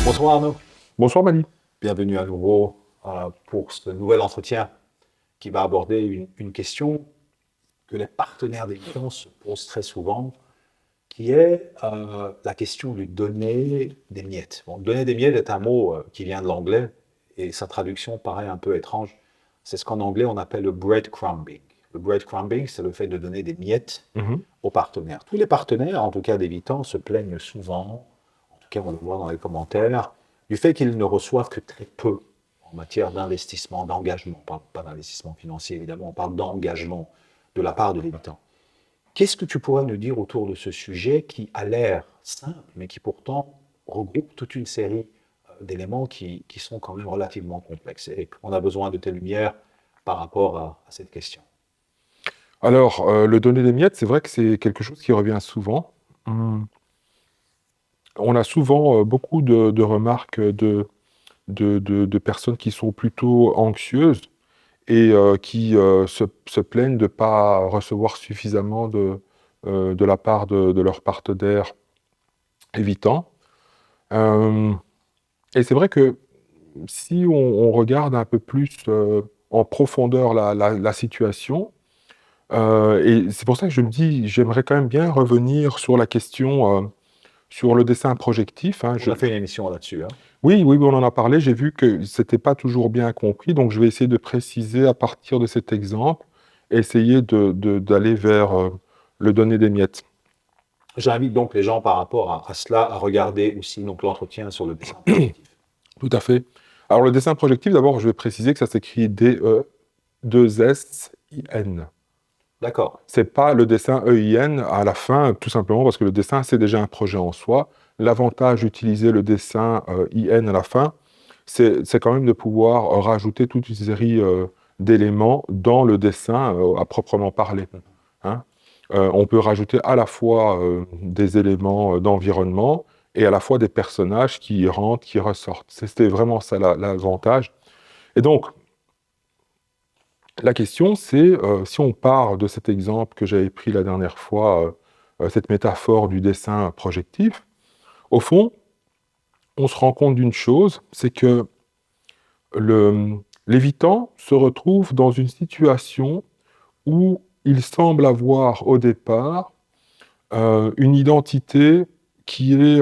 Bonsoir Arnaud, Bonsoir Mali. bienvenue à nouveau pour ce nouvel entretien qui va aborder une question que les partenaires d'émission se posent très souvent, qui est la question du donner des miettes. Bon, donner des miettes est un mot qui vient de l'anglais et sa traduction paraît un peu étrange. C'est ce qu'en anglais on appelle le breadcrumbing. Le breadcrumbing, c'est le fait de donner des miettes Mhm. aux partenaires. Tous les partenaires, en tout cas d'Évitant, se plaignent souvent, en tout cas on le voit dans les commentaires, du fait qu'ils ne reçoivent que très peu en matière d'investissement, d'engagement. On ne parle pas d'investissement financier évidemment, on parle d'engagement de la part de l'Évitant. Qu'est-ce que tu pourrais nous dire autour de ce sujet qui a l'air simple, mais qui pourtant regroupe toute une série d'éléments qui sont quand même relativement complexes. Et on a besoin de tes lumières par rapport à cette question. Alors, le donner des miettes, c'est vrai que c'est quelque chose qui revient souvent. Hum, On a souvent beaucoup de remarques de personnes qui sont plutôt anxieuses et qui se plaignent de ne pas recevoir suffisamment de la part de leur partenaire évitant. Euh, et c'est vrai que si on regarde un peu plus en profondeur la situation, et c'est pour ça que je me dis, j'aimerais quand même bien revenir sur la question, sur le dessin projectif, hein. On a fait une émission là-dessus, hein. Oui, oui, oui, on en a parlé, j'ai vu que c'était pas toujours bien compris, donc je vais essayer de préciser à partir de cet exemple, et essayer d'aller vers le donner des miettes. J'invite donc les gens par rapport à cela à regarder aussi donc l'entretien sur le dessin projectif. Tout à fait. Alors le dessin projectif, d'abord, je vais préciser que ça s'écrit D-E-2-S-I-N. D'accord. C'est pas le dessin EIN à la fin, tout simplement parce que le dessin, c'est déjà un projet en soi. L'avantage d'utiliser le dessin IN à la fin, c'est quand même de pouvoir rajouter toute une série d'éléments dans le dessin à proprement parler, hein. On peut rajouter à la fois des éléments d'environnement et à la fois des personnages qui y rentrent, qui ressortent. C'était vraiment ça l'avantage. Et donc, la question, c'est si on part de cet exemple que j'avais pris la dernière fois, cette métaphore du dessin projectif, au fond, on se rend compte d'une chose, c'est que l'évitant se retrouve dans une situation où il semble avoir au départ une identité qui est,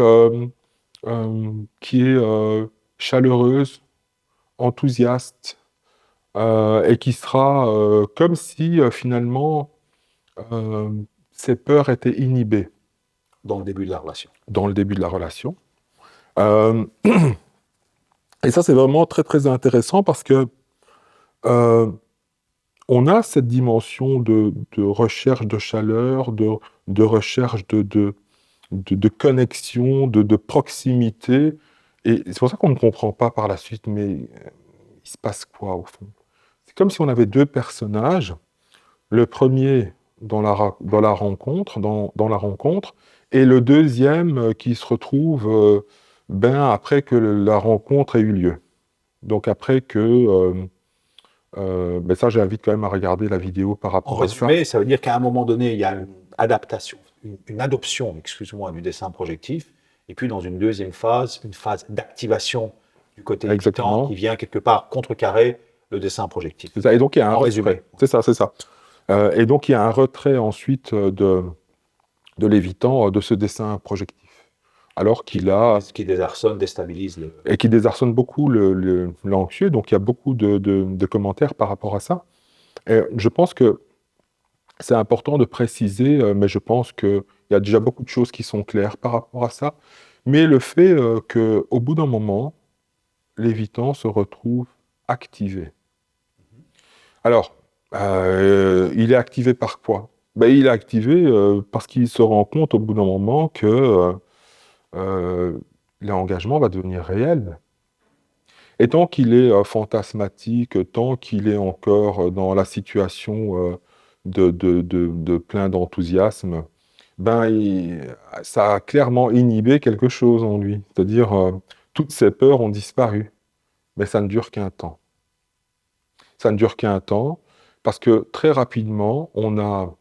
qui est chaleureuse, enthousiaste, et qui sera comme si finalement euh, ses peurs étaient inhibées Dans le début de la relation. dans le début de la relation. Euh, et ça, c'est vraiment très très intéressant parce que euh, on a cette dimension de recherche de chaleur, de recherche de connexion, de proximité. Et c'est pour ça qu'on ne comprend pas par la suite, mais il se passe quoi au fond? C'est comme si on avait deux personnages. Le premier dans la rencontre, dans la rencontre, et le deuxième qui se retrouve ben, après que la rencontre ait eu lieu. Donc après que... ben ça, j'invite quand même à regarder la vidéo par En rapport à ça. résumé, ça veut dire qu'à un moment donné, il y a une adaptation, une adoption, excuse-moi, du dessin projectif, et puis dans une deuxième phase, une phase d'activation du côté évitant qui Exactement. vient quelque part contrecarrer le dessin C'est projectif. ça. Et donc il y a un En résumé. retrait. C'est ça, c'est ça. Et donc il y a un retrait ensuite de l'évitant de ce dessin projectif. Alors qu'il a Qui désarçonne, déstabilise le. et qui désarçonne beaucoup l'anxieux. Donc il y a beaucoup de commentaires par rapport à ça. Et je pense que c'est important de préciser, mais je pense qu'il y a déjà beaucoup de choses qui sont claires par rapport à ça. Mais le fait qu'au bout d'un moment, l'évitant se retrouve activé. Alors, il est activé par quoi? Ben, il est activé parce qu'il se rend compte au bout d'un moment que euh, l'engagement va devenir réel. Et tant qu'il est fantasmatique, tant qu'il est encore dans la situation de plein d'enthousiasme, ben, ça a clairement inhibé quelque chose en lui. C'est-à-dire, toutes ses peurs ont disparu. Mais ça ne dure qu'un temps. Ça ne dure qu'un temps, parce que très rapidement, on a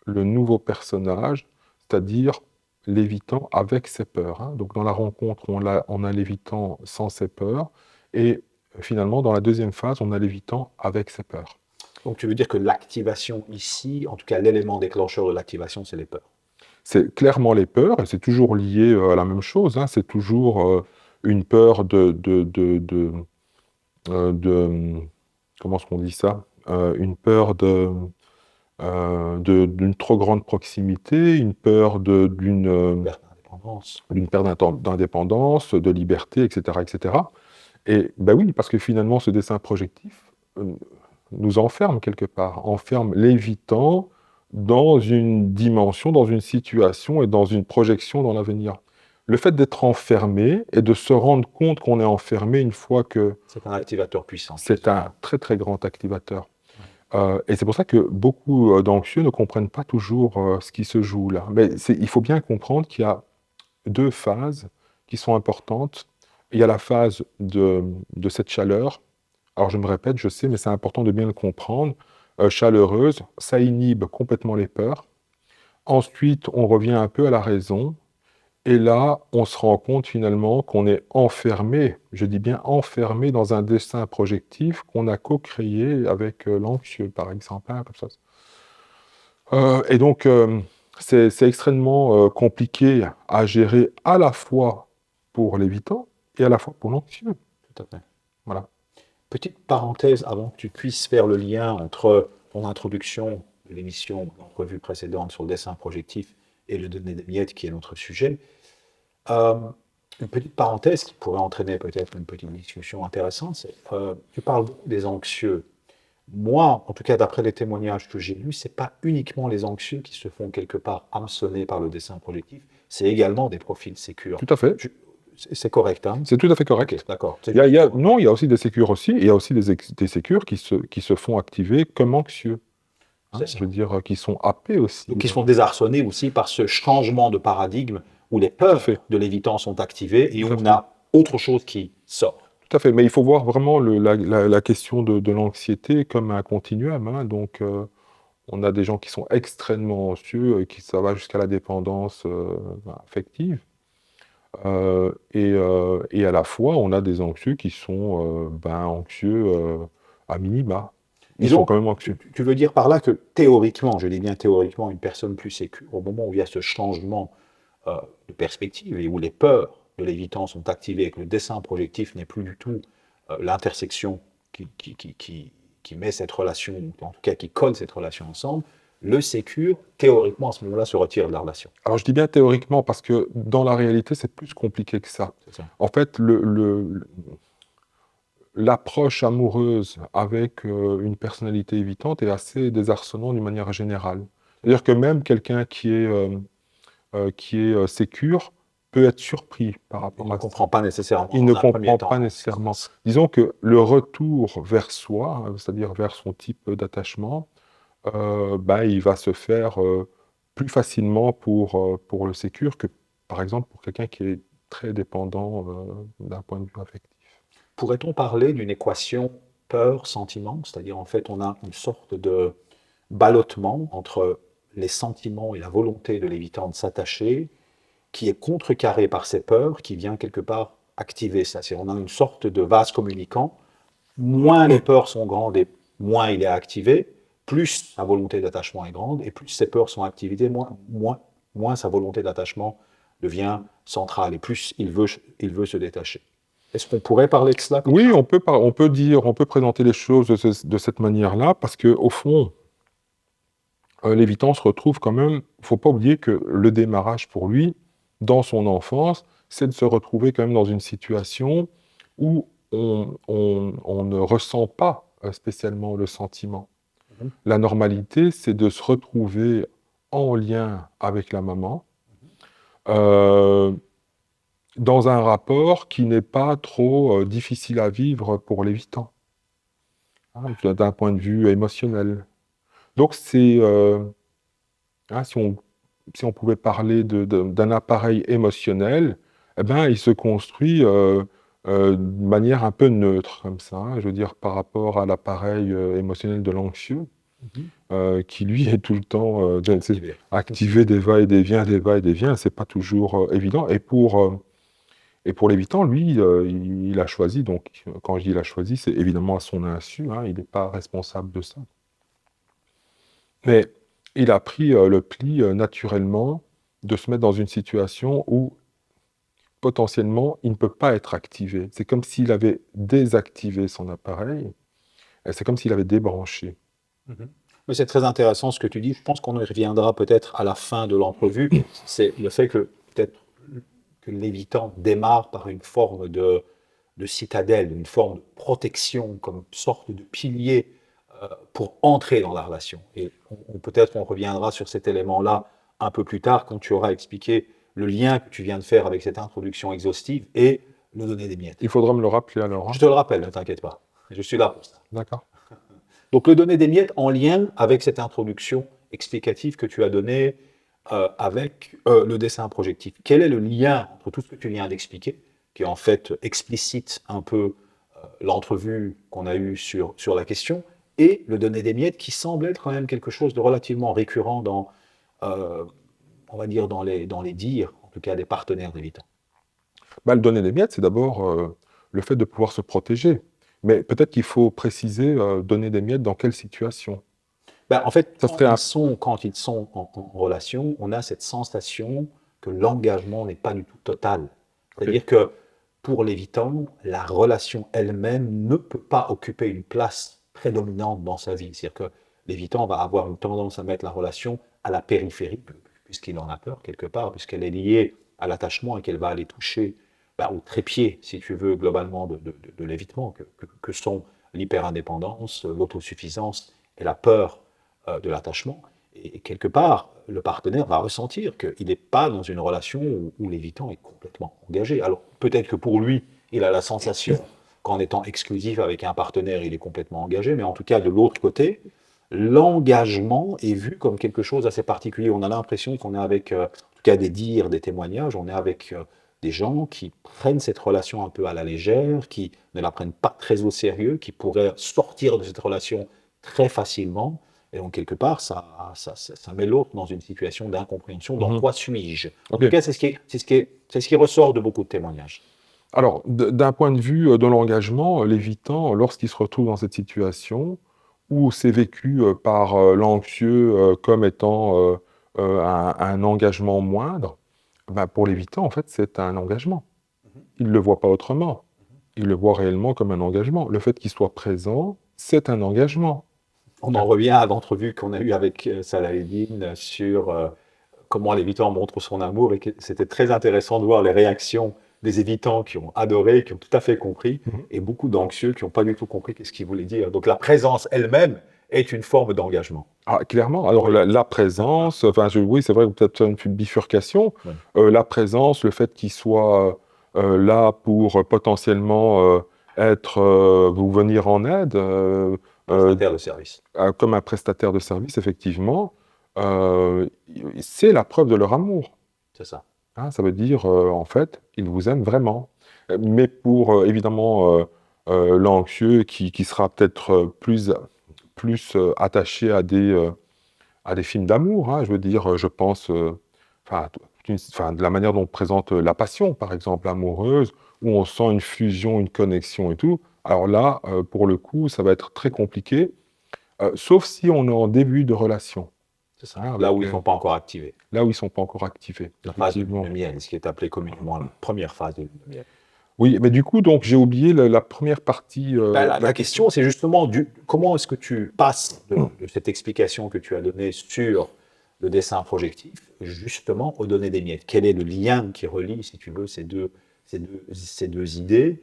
le nouveau personnage, c'est-à-dire l'évitant avec ses peurs, hein. Donc dans la rencontre, on a l'évitant sans ses peurs, et finalement, dans la deuxième phase, on a l'évitant avec ses peurs. Donc tu veux dire que l'activation ici, en tout cas l'élément déclencheur de l'activation, c'est les peurs. C'est clairement les peurs, et c'est toujours lié à la même chose, hein. C'est toujours une peur comment est-ce qu'on dit ça? Une peur d'une trop grande proximité, une peur Perte d'indépendance. d'une perte d'indépendance, de liberté, etc., etc. Et ben oui, parce que finalement, ce dessin projectif nous enferme quelque part, enferme l'évitant dans une dimension, dans une situation et dans une projection dans l'avenir. Le fait d'être enfermé et de se rendre compte qu'on est enfermé une fois que C'est un activateur puissant. c'est un très très grand activateur. Et c'est pour ça que beaucoup d'anxieux ne comprennent pas toujours ce qui se joue là. Mais il faut bien comprendre qu'il y a deux phases qui sont importantes. Il y a la phase de cette chaleur. Alors je me répète, je sais, mais c'est important de bien le comprendre. Chaleureuse, ça inhibe complètement les peurs. Ensuite, on revient un peu à la raison. Et là, on se rend compte finalement qu'on est enfermé, je dis bien enfermé dans un dessin projectif qu'on a co-créé avec l'anxieux, par exemple, hein, comme ça. Et donc, c'est extrêmement compliqué à gérer à la fois pour l'évitant et à la fois pour l'anxieux. Tout à fait. Voilà. Petite parenthèse avant que tu puisses faire le lien entre ton introduction de l'émission, revue précédente sur le dessin projectif et le donner des miettes qui est notre sujet. Euh, une petite parenthèse qui pourrait entraîner peut-être une petite discussion intéressante, c'est tu parles beaucoup des anxieux. Moi, en tout cas, d'après les témoignages que j'ai lus, c'est pas uniquement les anxieux qui se font quelque part hameçonner par le dessin projectif, c'est également des profils sécures. Tout à fait. C'est correct, hein? C'est tout à fait correct. Ok, d'accord. Non, il y a aussi des sécures aussi. Il y a aussi des sécures qui se font activer comme anxieux. Hein, C'est ça. je veux dire, qui sont happés aussi. Donc, qui sont désarçonnés aussi par ce changement de paradigme où les Tout à peurs fait. de l'évitant sont activées et où Tout à on fait. a autre chose qui sort. Tout à fait. Mais il faut voir vraiment la question de l'anxiété comme un continuum, hein. Donc, on a des gens qui sont extrêmement anxieux, ça va jusqu'à la dépendance affective. Et à la fois, on a des anxieux qui sont anxieux à minima. Ils sont Disons, quand même anxieux. tu veux dire par là que théoriquement, je dis bien théoriquement, une personne plus sécure, au moment où il y a ce changement de perspective et où les peurs de l'évitant sont activées et que le dessin projectif n'est plus du tout l'intersection qui met cette relation, ou en tout cas qui colle cette relation ensemble, le sécure, théoriquement, à ce moment-là, se retire de la relation. Alors, je dis bien théoriquement parce que dans la réalité, c'est plus compliqué que ça. C'est ça. En fait, l'approche amoureuse avec une personnalité évitante est assez désarçonnante d'une manière générale. C'est-à-dire que même quelqu'un qui est sécure peut être surpris par Il rapport ne à ça. comprend pas nécessairement. Il dans ne un premier comprend temps. pas nécessairement. Disons que le retour vers soi, hein, c'est-à-dire vers son type d'attachement, il va se faire plus facilement pour le sécure que, par exemple, pour quelqu'un qui est très dépendant d'un point de vue affectif. Pourrait-on parler d'une équation peur-sentiment? C'est-à-dire, en fait, on a une sorte de ballottement entre les sentiments et la volonté de l'évitant de s'attacher, qui est contrecarré par ses peurs, qui vient quelque part activer ça. C'est-à-dire, on a une sorte de vase communicant. Moins les peurs sont grandes et moins il est activé, plus sa volonté d'attachement est grande, et plus ses peurs sont activées, moins sa volonté d'attachement devient centrale, et plus il veut se détacher. Est-ce qu'on pourrait parler de cela? Oui, on peut présenter les choses de cette manière-là, parce que au fond, l'évitant se retrouve quand même. Il ne faut pas oublier que le démarrage pour lui, dans son enfance, c'est de se retrouver quand même dans une situation où on ne ressent pas spécialement le sentiment. Mhm. La normalité, c'est de se retrouver en lien avec la maman, euh, dans un rapport qui n'est pas trop difficile à vivre pour l'évitant, hein, d'un point de vue émotionnel. Donc hein, si on pouvait parler d'un appareil émotionnel, eh ben, il se construit de manière un peu neutre, comme ça, hein, je veux dire, par rapport à l'appareil émotionnel de l'anxieux. qui lui est tout le temps Activé. activé des va et des viens, c'est pas toujours évident. Et pour l'évitant, lui, il a choisi, donc quand je dis il a choisi, c'est évidemment à son insu, hein, il n'est pas responsable de ça. Mais il a pris le pli naturellement de se mettre dans une situation où potentiellement il ne peut pas être activé. C'est comme s'il avait désactivé son appareil, et c'est comme s'il avait débranché. Mhm. Mais c'est très intéressant ce que tu dis. Je pense qu'on y reviendra peut-être à la fin de l'entrevue. C'est le fait que peut-être que l'évitant démarre par une forme de citadelle, une forme de protection, comme sorte de pilier pour entrer dans la relation. Et peut-être on reviendra sur cet élément-là un peu plus tard quand tu auras expliqué le lien que tu viens de faire avec cette introduction exhaustive et le donner des miettes. Il faudra me le rappeler alors, Je hein. te le rappelle, ne t'inquiète pas. Je suis là pour ça. D'accord. Donc le donner des miettes en lien avec cette introduction explicative que tu as donnée avec le dessin projectif. Quel est le lien entre tout ce que tu viens d'expliquer, qui en fait explicite un peu l'entrevue qu'on a eue sur la question, et le donner des miettes qui semble être quand même quelque chose de relativement récurrent dans, euh, on va dire, dans les dires, en tout cas des partenaires d'Evitant. Bah, le donner des miettes, c'est d'abord le fait de pouvoir se protéger. Mais peut-être qu'il faut préciser donner des miettes dans quelle situation. Ben, en fait, Ça serait un... quand ils sont en relation, on a cette sensation que l'engagement n'est pas du tout total. C'est-à-dire que pour l'évitant, la relation elle-même ne peut pas occuper une place prédominante dans sa vie. C'est-à-dire que l'évitant va avoir une tendance à mettre la relation à la périphérie, puisqu'il en a peur quelque part, puisqu'elle est liée à l'attachement et qu'elle va aller toucher au trépied, si tu veux, globalement de l'évitement, que sont l'hyperindépendance, l'autosuffisance et la peur de l'attachement. Et quelque part, le partenaire va ressentir qu'il n'est pas dans une relation où l'évitant est complètement engagé. Alors peut-être que pour lui, il a la sensation qu'en étant exclusif avec un partenaire, il est complètement engagé, mais en tout cas, de l'autre côté, l'engagement est vu comme quelque chose d'assez particulier. On a l'impression qu'on est avec, en tout cas des dires, des témoignages, on est avec des gens qui prennent cette relation un peu à la légère, qui ne la prennent pas très au sérieux, qui pourraient sortir de cette relation très facilement. Et donc, quelque part, ça met l'autre dans une situation d'incompréhension. Dans quoi suis-je? En Ok. tout cas, c'est ce qui ressort de beaucoup de témoignages. Alors, d'un point de vue de l'engagement, l'évitant, lorsqu'il se retrouve dans cette situation, où c'est vécu par l'anxieux comme étant un engagement moindre, ben, pour l'évitant, en fait, c'est un engagement. Il ne le voit pas autrement. Il le voit réellement comme un engagement. Le fait qu'il soit présent, c'est un engagement. On en revient à l'entrevue qu'on a eue avec Salah sur comment l'évitant montre son amour. Et c'était très intéressant de voir les réactions des évitants qui ont adoré, qui ont tout à fait compris, Mhm. et beaucoup d'anxieux qui n'ont pas du tout compris qu'est-ce qu'il voulait dire. Donc la présence elle-même est une forme d'engagement. Ah, clairement. Alors, Oui. la présence, enfin, oui, c'est vrai que peut-être faire une bifurcation. Oui. La présence, le fait qu'il soit là pour potentiellement vous venir en aide, Prestataire de service. comme un prestataire de service, effectivement, euh, c'est la preuve de leur amour. C'est ça. Hein, ça veut dire, en fait, ils vous aiment vraiment. Mais pour, évidemment, l'anxieux qui sera peut-être plus attaché à des films d'amour, hein, je veux dire, je pense, enfin, de la manière dont on présente la passion, par exemple, amoureuse, où on sent une fusion, une connexion et tout. Alors là, pour le coup, ça va être très compliqué, sauf si on est en début de relation, C'est ça. hein, Là où ils ne sont pas encore activés. là où ils ne sont pas encore activés, La phase de effectivement. lune de miel, ce qui est appelé communément la première phase de lune de miel. Oui, mais du coup, donc, j'ai oublié la première partie Ben, de la question, c'est justement comment est-ce que tu passes Hum. de cette explication que tu as donnée sur le dessin projectif, justement, aux données des miettes. Quel est le lien qui relie, si tu veux, ces deux idées?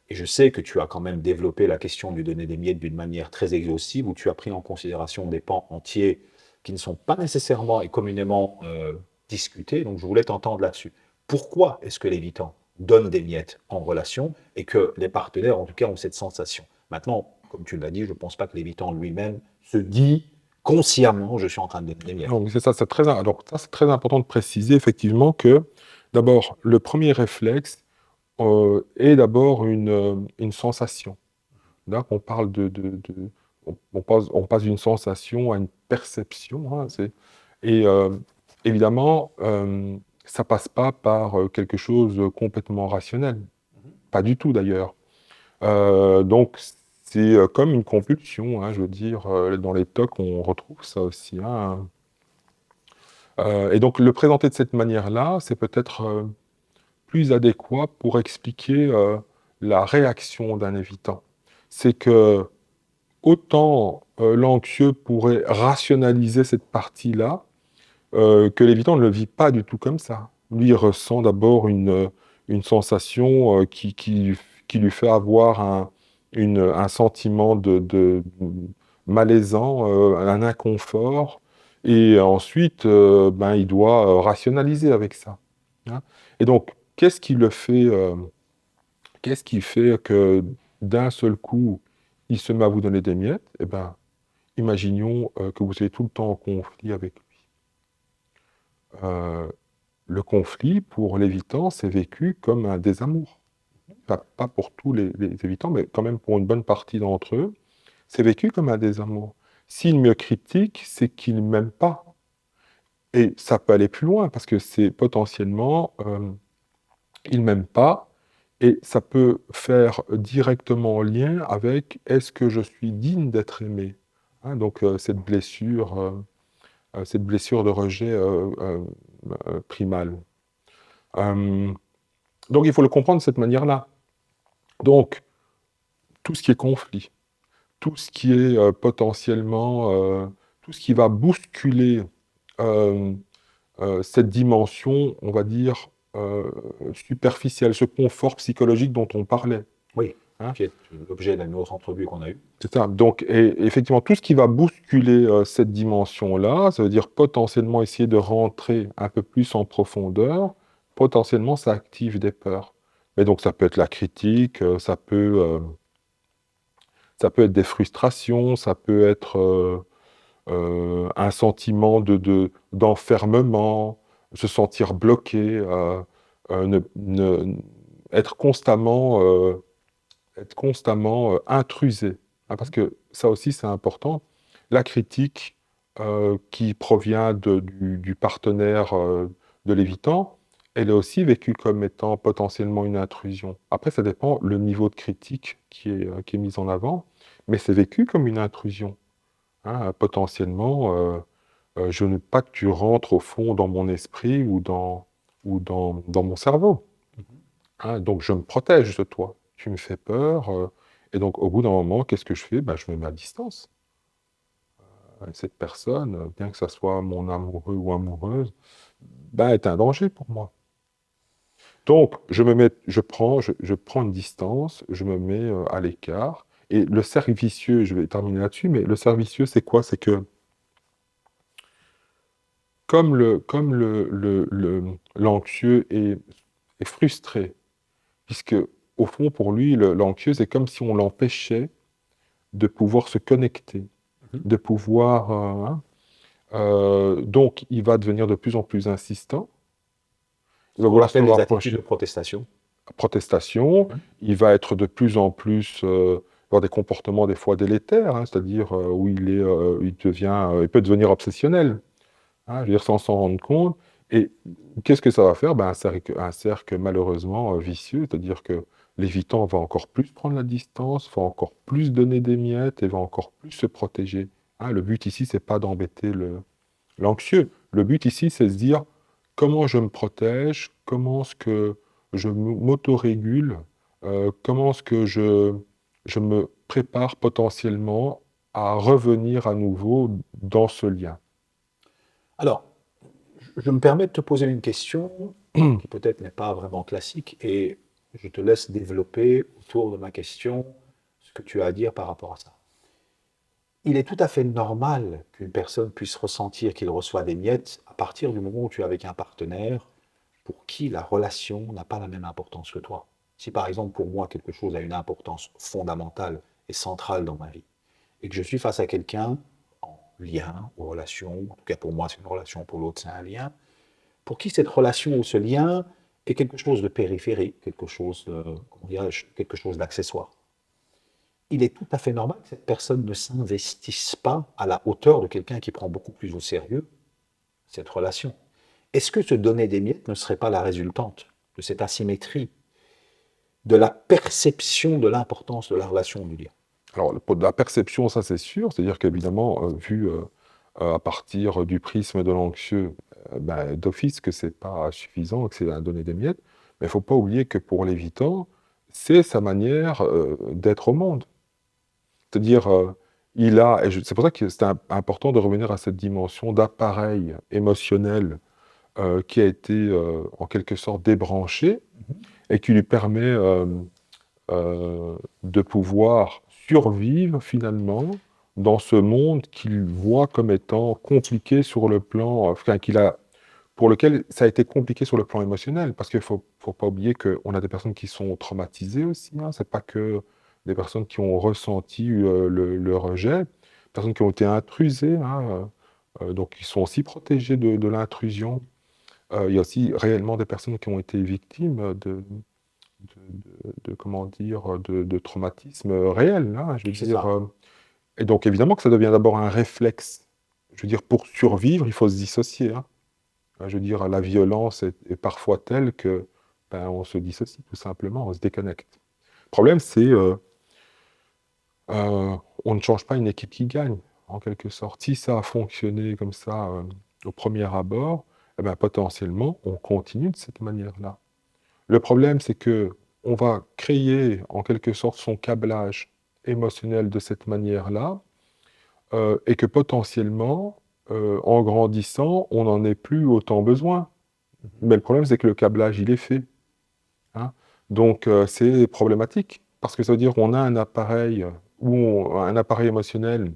Et je sais que tu as quand même développé la question du données des miettes d'une manière très exhaustive, où tu as pris en considération des pans entiers qui ne sont pas nécessairement et communément discutés. Donc, je voulais t'entendre là-dessus. Pourquoi est-ce que l'évitant donne des miettes en relation et que les partenaires, en tout cas, ont cette sensation? Maintenant, comme tu l'as dit, je ne pense pas que l'évitant lui-même se dit consciemment, je suis en train de donner des miettes. Non, mais c'est ça, donc ça, c'est très important de préciser effectivement que, d'abord, le premier réflexe est d'abord une sensation. Là, on parle on passe d'une sensation à une perception, hein, et évidemment, ça passe pas par quelque chose de complètement rationnel. Pas du tout d'ailleurs. Donc, c'est comme une compulsion, hein, je veux dire, dans les TOC, on retrouve ça aussi, hein. Et donc, le présenter de cette manière-là, c'est peut-être plus adéquat pour expliquer la réaction d'un évitant. C'est que autant l'anxieux pourrait rationaliser cette partie-là, que l'évitant ne le vit pas du tout comme ça. Lui, il ressent d'abord une sensation qui lui fait avoir un sentiment de malaisant, un inconfort, et ensuite, ben, il doit rationaliser avec ça, hein. Et donc, qu'est-ce qui fait que d'un seul coup, il se met à vous donner des miettes? Eh ben, imaginons que vous soyez tout le temps en conflit avec lui. Euh, le conflit, pour l'évitant, c'est vécu comme un désamour. Pas pour tous les évitants, mais quand même pour une bonne partie d'entre eux, c'est vécu comme un désamour. S'il me critique, c'est qu'il ne m'aime pas. Et ça peut aller plus loin, parce que c'est potentiellement, il ne m'aime pas, et ça peut faire directement lien avec est-ce que je suis digne d'être aimé? Hein, donc cette blessure de rejet primale. Euh, donc il faut le comprendre de cette manière-là. Donc tout ce qui est conflit, tout ce qui est potentiellement, tout ce qui va bousculer euh, cette dimension, on va dire, superficielle, ce confort psychologique dont on parlait, Oui, hein. qui est l'objet d'une autre entrevue qu'on a eue. C'est ça. Donc, et effectivement, tout ce qui va bousculer cette dimension-là, ça veut dire potentiellement essayer de rentrer un peu plus en profondeur, potentiellement ça active des peurs. Mais donc ça peut être la critique, ça peut être des frustrations, ça peut être un sentiment d'enfermement, se sentir bloqué, ne- ne- être constamment intrusé, hein, parce que ça aussi c'est important. La critique qui provient du partenaire de l'évitant, elle est aussi vécue comme étant potentiellement une intrusion. Après, ça dépend le niveau de critique qui est mis en avant, mais c'est vécu comme une intrusion, hein. Potentiellement, je ne veux pas que tu rentres au fond dans mon esprit ou dans mon cerveau, hein. Donc je me protège de toi. Tu me fais peur. Et donc au bout d'un moment, qu'est-ce que je fais? Ben, je me mets à distance. Cette personne, bien que ça soit mon amoureux ou amoureuse, ben, est un danger pour moi. Donc je prends une distance, je me mets à l'écart. Et le cercle vicieux, je vais terminer là-dessus, mais le cercle vicieux, c'est quoi? C'est que l'anxieux est frustré, puisque au fond, pour lui, l'anxieux, c'est comme si on l'empêchait de pouvoir se connecter, Mhm. de pouvoir, hein. Donc, il va devenir de plus en plus insistant. Il Ce va qu'on vouloir se appelle les attitudes rapprocher. de protestation. Protestation. Mhm. Il va être de plus en plus avoir des comportements des fois délétères, hein, c'est-à-dire où il peut devenir obsessionnel, hein, je veux dire, sans s'en rendre compte. Et qu'est-ce que ça va faire? Ben, un cercle malheureusement vicieux, c'est-à-dire que l'évitant va encore plus prendre la distance, va encore plus donner des miettes et va encore plus se protéger, hein. Le but ici, c'est pas d'embêter l'anxieux. Le but ici, c'est de se dire comment je me protège, comment est-ce que je m'autorégule, comment est-ce que je me prépare potentiellement à revenir à nouveau dans ce lien. Alors, je me permets de te poser une question qui peut-être n'est pas vraiment classique et je te laisse développer autour de ma question ce que tu as à dire par rapport à ça. Il est tout à fait normal qu'une personne puisse ressentir qu'il reçoit des miettes à partir du moment où tu es avec un partenaire pour qui la relation n'a pas la même importance que toi. Si par exemple pour moi quelque chose a une importance fondamentale et centrale dans ma vie, et que je suis face à quelqu'un en lien ou relation, en tout cas pour moi c'est une relation, pour l'autre c'est un lien, pour qui cette relation ou ce lien est quelque chose de périphérique, quelque chose de, comment dirais-je, quelque chose d'accessoire. il est tout à fait normal que cette personne ne s'investisse pas à la hauteur de quelqu'un qui prend beaucoup plus au sérieux cette relation. Est-ce que se donner des miettes ne serait pas la résultante de cette asymétrie, de la perception de l'importance de la relation du lien? Alors, pour la perception, ça c'est sûr, c'est-à-dire qu'évidemment, vu à partir du prisme de l'anxieux, ben, d'office que c'est pas suffisant, que c'est à donner des miettes, mais il ne faut pas oublier que pour l'évitant, c'est sa manière d'être au monde. C'est-à-dire, il a, et c'est pour ça que c'est important de revenir à cette dimension d'appareil émotionnel qui a été en quelque sorte débranché et qui lui permet de pouvoir survivre finalement dans ce monde qu'il voit comme étant compliqué sur le plan, enfin, pour lequel ça a été compliqué sur le plan émotionnel, parce qu'il faut pas oublier qu'on a des personnes qui sont traumatisées aussi, hein, c'est pas que des personnes qui ont ressenti le rejet, des personnes qui ont été intrusées, hein, donc qui sont aussi protégées de l'intrusion. Il y a aussi réellement des personnes qui ont été victimes comment dire, de traumatismes réels, hein, je veux C'est dire. ça. Et donc évidemment que ça devient d'abord un réflexe. Je veux dire, pour survivre, il faut se dissocier, hein. Je veux dire, la violence est parfois telle que ben, on se dissocie tout simplement, on se déconnecte. Le problème, c'est on ne change pas une équipe qui gagne, en quelque sorte. Si ça a fonctionné comme ça au premier abord, eh ben, potentiellement, on continue de cette manière-là. Le problème, c'est que on va créer en quelque sorte son câblage émotionnel de cette manière-là, et que potentiellement, en grandissant, on n'en ait plus autant besoin. Mais le problème, c'est que le câblage, il est fait, hein. Donc, c'est problématique, parce que ça veut dire qu'on a un appareil, un appareil émotionnel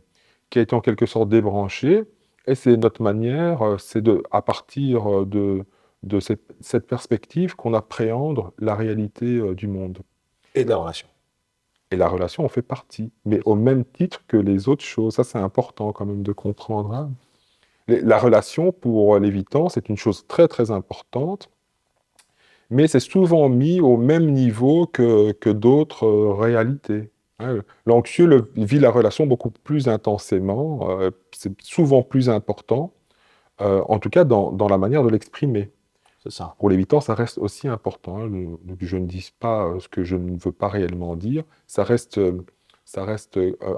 qui a été en quelque sorte débranché, et c'est notre manière, c'est à partir de cette perspective qu'on appréhende la réalité du monde. Et de la relation. Et la relation en fait partie, mais au même titre que les autres choses. Ça, c'est important quand même de comprendre, hein. La relation, pour l'évitant, c'est une chose très très importante, mais c'est souvent mis au même niveau que d'autres réalités, hein. L'anxieux vit la relation beaucoup plus intensément, c'est souvent plus important, en tout cas dans la manière de l'exprimer. C'est ça. Pour l'évitant, ça reste aussi important, hein. Je ne dis pas ce que je ne veux pas réellement dire, ça reste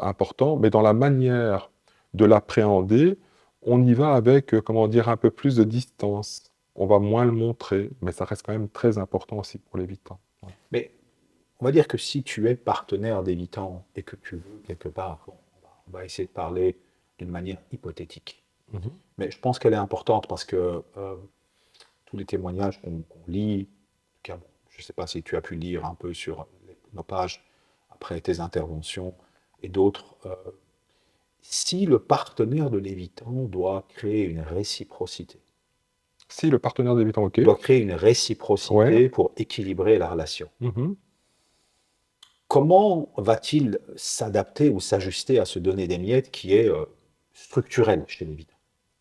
important, mais dans la manière de l'appréhender, on y va avec, comment dire, un peu plus de distance. On va moins le montrer, mais ça reste quand même très important aussi pour l'évitant. Ouais. Mais on va dire que si tu es partenaire d'évitant et que tu veux quelque part, bon, on va essayer de parler d'une manière hypothétique. Mhm. Mais je pense qu'elle est importante parce que tous les témoignages qu'on lit, en tout cas, bon, je ne sais pas si tu as pu lire un peu sur nos pages après tes interventions et d'autres, si le partenaire de l'évitant doit créer une réciprocité, Si le partenaire d'évitant, ok. doit créer une Ouais. réciprocité pour équilibrer la relation, Mhm. comment va-t-il s'adapter ou s'ajuster à se donner des miettes qui est structurel chez l'évitant?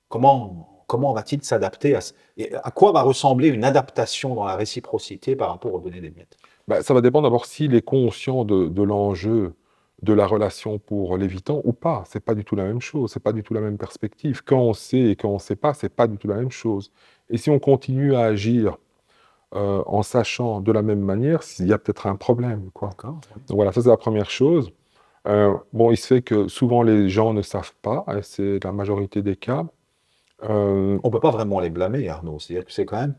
Comment va-t-il s'adapter et à quoi va ressembler une adaptation dans la réciprocité par rapport aux données des miettes? Bah, ça va dépendre d'abord s'il est conscient de l'enjeu de la relation pour l'évitant ou pas. C'est pas du tout la même chose, c'est pas du tout la même perspective. Quand on sait et quand on sait pas, c'est pas du tout la même chose. Et si on continue à agir en sachant de la même manière, il y a peut-être un problème, quoi. D'accord? Donc voilà, ça c'est la première chose. Bon, il se fait que souvent les gens ne savent pas, et c'est la majorité des cas. On ne peut pas vraiment les blâmer, Arnaud. C'est-à-dire que c'est quand même,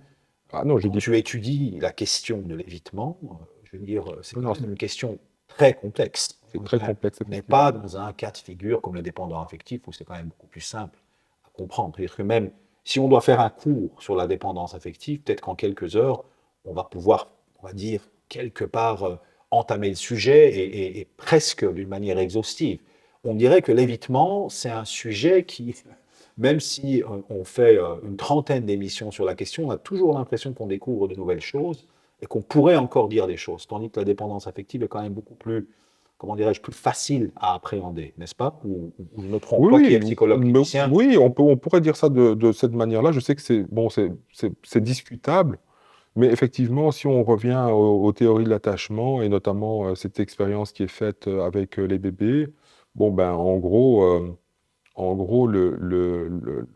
Ah non, je quand dis tu étudies la question de l'évitement, je veux dire, c'est non, quand même une question très complexe. c'est très complexe, On n'est effectivement. pas dans un cas de figure comme le dépendant affectif où c'est quand même beaucoup plus simple à comprendre. C'est-à-dire que même si on doit faire un cours sur la dépendance affective, peut-être qu'en quelques heures, on va pouvoir, on va dire, quelque part entamer le sujet et presque d'une manière exhaustive. On dirait que l'évitement, c'est un sujet qui, même si on fait une trentaine d'émissions sur la question, on a toujours l'impression qu'on découvre de nouvelles choses et qu'on pourrait encore dire des choses. Tandis que la dépendance affective est quand même beaucoup plus, comment dirais-je, plus facile à appréhender, n'est-ce pas? Ou je me trompe, Oui, toi qui es oui, psychologue clinicien. oui, on pourrait dire ça de cette manière-là. Je sais que c'est bon, c'est discutable, Mais effectivement, si on revient aux théories de l'attachement, et notamment cette expérience qui est faite avec les bébés, bon ben en gros le-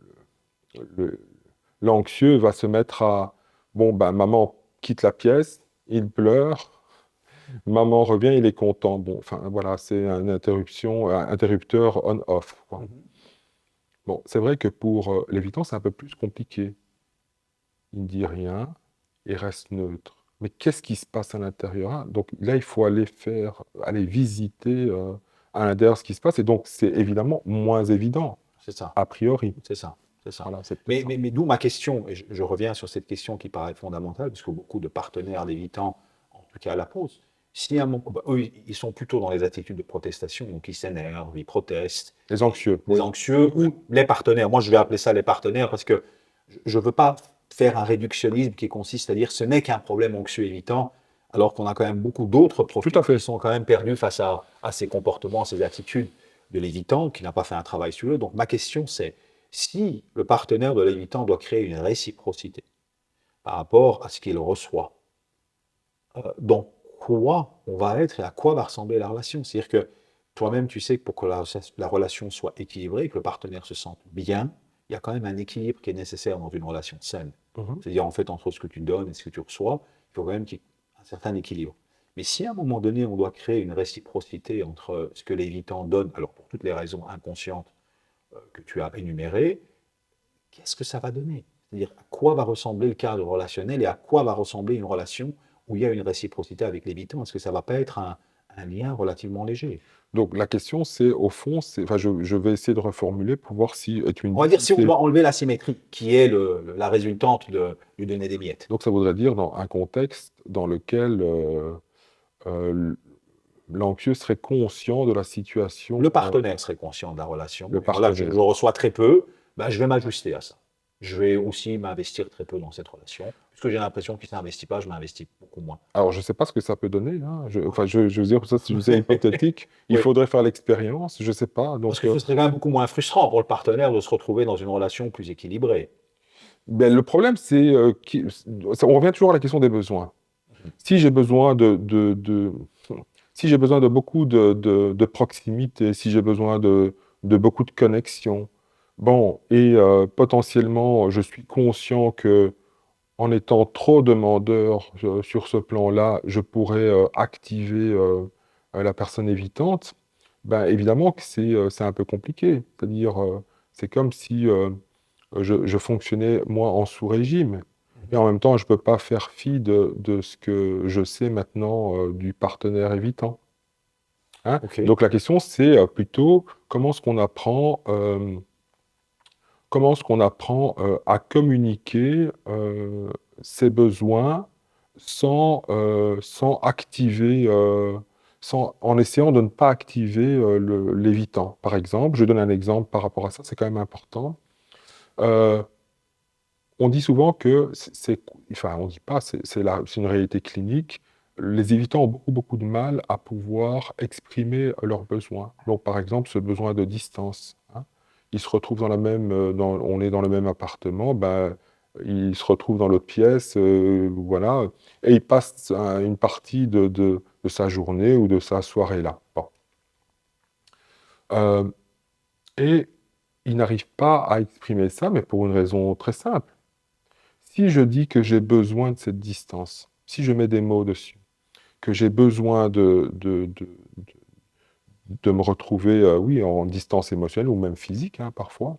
l'anxieux va se mettre à bon ben maman quitte la pièce, il pleure, maman revient, il est content. Bon, enfin voilà, c'est un interrupteur on-off, quoi. Mhm. Bon, c'est vrai que pour l'évitant, c'est un peu plus compliqué. Il ne dit rien et reste neutre. Mais qu'est-ce qui se passe à l'intérieur? Hein. Donc là, il faut aller visiter à l'intérieur ce qui se passe. Et donc, c'est évidemment moins évident, C'est ça, a priori. c'est ça, c'est ça. Voilà, c'est peut-être ça. Mais d'où ma question, et je reviens sur cette question qui paraît fondamentale, parce que beaucoup de partenaires d'évitants, en tout cas, la posent. Si à un moment, bah, eux, ils sont plutôt dans les attitudes de protestation, donc ils s'énervent, ils protestent, Les anxieux, les oui. anxieux ou les partenaires. Moi, je vais appeler ça les partenaires parce que je ne veux pas faire un réductionnisme qui consiste à dire ce n'est qu'un problème anxieux évitant, alors qu'on a quand même beaucoup d'autres Tout profils à qui fait. sont quand même perdus face à ces comportements, ces attitudes de l'évitant, qui n'a pas fait un travail sur eux. Donc ma question c'est, si le partenaire de l'évitant doit créer une réciprocité par rapport à ce qu'il reçoit, dans quoi on va être et à quoi va ressembler la relation. C'est-à-dire que toi-même, tu sais que pour que la relation soit équilibrée, que le partenaire se sente bien, il y a quand même un équilibre qui est nécessaire dans une relation saine. Mhm. C'est-à-dire, en fait, entre ce que tu donnes et ce que tu reçois, il faut quand même qu'il y ait un certain équilibre. Mais si à un moment donné, on doit créer une réciprocité entre ce que l'évitant donne, alors pour toutes les raisons inconscientes que tu as énumérées, qu'est-ce que ça va donner? C'est-à-dire à quoi va ressembler le cadre relationnel et à quoi va ressembler une relation où il y a une réciprocité avec l'évitant? Est-ce que ça ne va pas être un lien relativement léger? Donc la question, c'est au fond, enfin, je vais essayer de reformuler pour voir si tu me On va dis dire si si on c'est. doit enlever l'asymétrie, qui est la résultante de lui donner des miettes. Donc ça voudrait dire dans un contexte dans lequel euh, l'anxieux serait conscient de la situation, Le partenaire serait conscient de la relation. le Et voilà, je partenaire. reçois très peu, ben, je vais m'ajuster à ça. Je vais aussi m'investir très peu dans cette relation. Puisque j'ai l'impression qu'il ne s'investit pas, je m'investis beaucoup moins. Alors, je ne sais pas ce que ça peut donner. Hein. Enfin, je veux dire, ça, c'est hypothétique. Il Oui. faudrait faire l'expérience. Je ne sais pas. Parce Donc, que ce serait quand même beaucoup moins frustrant pour le partenaire de se retrouver dans une relation plus équilibrée. ben, le problème, c'est on revient toujours à la question des besoins. Si j'ai besoin si j'ai besoin de beaucoup de proximité, si j'ai besoin de beaucoup de connexion, bon, et potentiellement, je suis conscient que en étant trop demandeur sur ce plan-là, je pourrais activer la personne évitante, ben, évidemment que c'est un peu compliqué. C'est-à-dire, c'est comme si je fonctionnais, moi, en sous-régime. Et en même temps, je ne peux pas faire fi de ce que je sais maintenant du partenaire évitant. Hein. Ok. Donc la question, c'est plutôt comment est-ce qu'on apprend à communiquer ses besoins sans activer, en essayant de ne pas activer l'évitant. Par exemple, je donne un exemple par rapport à ça, c'est quand même important. Euh, on dit souvent que enfin, on dit pas, c'est une réalité clinique. Les évitants ont beaucoup, beaucoup de mal à pouvoir exprimer leurs besoins. Donc, par exemple, ce besoin de distance. Hein. Ils se retrouvent on est dans le même appartement, ben, ils se retrouvent dans l'autre pièce, voilà, et ils passent une partie de sa journée ou de sa soirée là. Bon. Euh, et ils n'arrivent pas à exprimer ça, mais pour une raison très simple. Si je dis que j'ai besoin de cette distance, si je mets des mots dessus, que j'ai besoin de me retrouver, oui, en distance émotionnelle ou même physique, hein, parfois,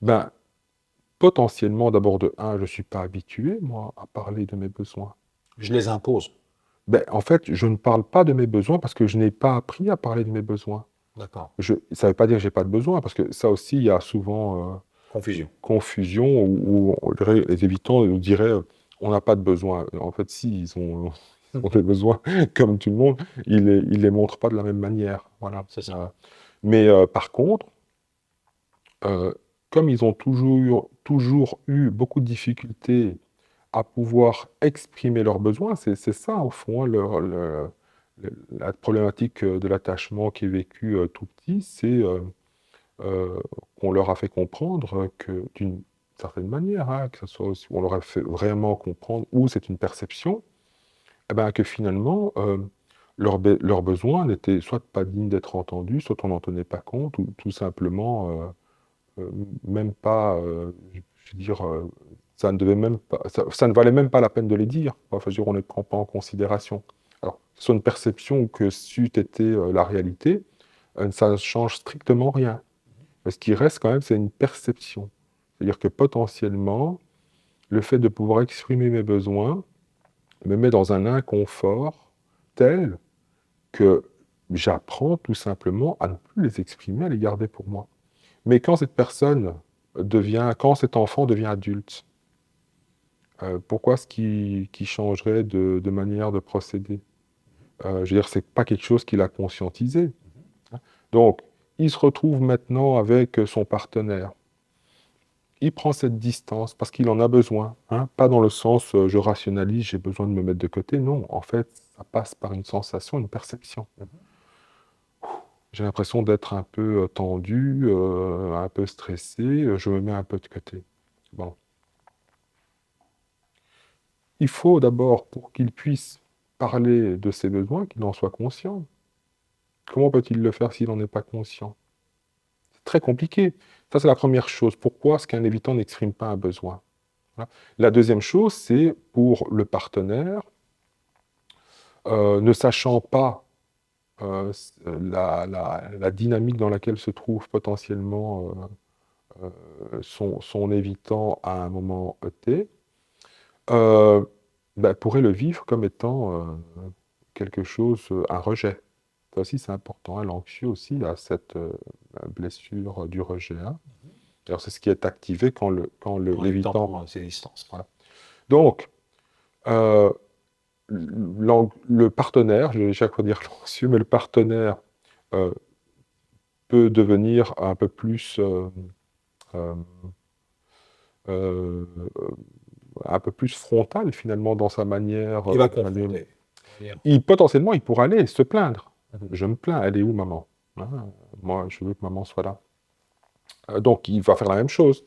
ben, potentiellement, d'abord de un, je ne suis pas habitué, moi, à parler de mes besoins. Je les impose. Ben, en fait, je ne parle pas de mes besoins parce que je n'ai pas appris à parler de mes besoins. D'accord. Ça ne veut pas dire que j'ai pas de besoin, parce que ça aussi, il y a souvent Confusion. confusion où on dirait, les évitants nous diraient on n'a pas de besoin. En fait, si, ils ont des besoins comme tout le monde, ils les montrent pas de la même manière. Voilà. C'est ça. Mais par contre, euh, comme ils ont toujours eu beaucoup de difficultés à pouvoir exprimer leurs besoins, c'est ça, au fond, hein, la problématique de l'attachement qui est vécue tout petit, c'est euh, qu'on leur a fait comprendre que certaine manière, hein, que ce soit aussi, on leur a fait vraiment comprendre, ou c'est une perception, eh ben, que finalement, leurs besoins n'étaient soit pas dignes d'être entendus, soit on n'en tenait pas compte, ou tout simplement, même pas, je veux dire, ça ne devait même pas, ça ne valait même pas la peine de les dire. Enfin, je veux dire, on ne les prend pas en considération. Alors, que ce soit une perception ou que c'eût été la réalité, ça ne change strictement rien. Mais ce qui reste quand même, c'est une perception. C'est-à-dire que potentiellement, le fait de pouvoir exprimer mes besoins me met dans un inconfort tel que j'apprends tout simplement à ne plus les exprimer, à les garder pour moi. Mais quand quand cet enfant devient adulte, pourquoi est-ce qu'il changerait de manière de procéder? Je veux dire, c'est pas quelque chose qu'il a conscientisé. Donc, il se retrouve maintenant avec son partenaire. Il prend cette distance parce qu'il en a besoin, hein. Pas dans le sens je rationalise, j'ai besoin de me mettre de côté. Non, en fait, ça passe par une sensation, une perception. J'ai l'impression d'être un peu tendu, un peu stressé, je me mets un peu de côté. Bon. Il faut d'abord, pour qu'il puisse parler de ses besoins, qu'il en soit conscient. Comment peut-il le faire s'il n'en est pas conscient? C'est très compliqué. Ça, c'est la première chose. Pourquoi est-ce qu'un évitant n'exprime pas un besoin? Voilà. La deuxième chose, c'est pour le partenaire, ne sachant pas la dynamique dans laquelle se trouve potentiellement son évitant à un moment T, ben, pourrait le vivre comme étant quelque chose, un rejet. Ça aussi, c'est important, hein. L'anxieux aussi a cette blessure du rejet, hein. Alors, c'est ce qui est activé quand Quand l'évitant l'évitant... prend ses distances. Voilà. Donc, euh, le partenaire, je vais chaque fois dire l'anxieux, mais le partenaire euh, peut devenir euh, euh, un peu plus frontal finalement dans sa manière. Il va confronter. Potentiellement, il pourra aller se plaindre. Mhm. Je me plains, elle est où maman? Hein, moi, je veux que maman soit là. Donc, il va faire la même chose.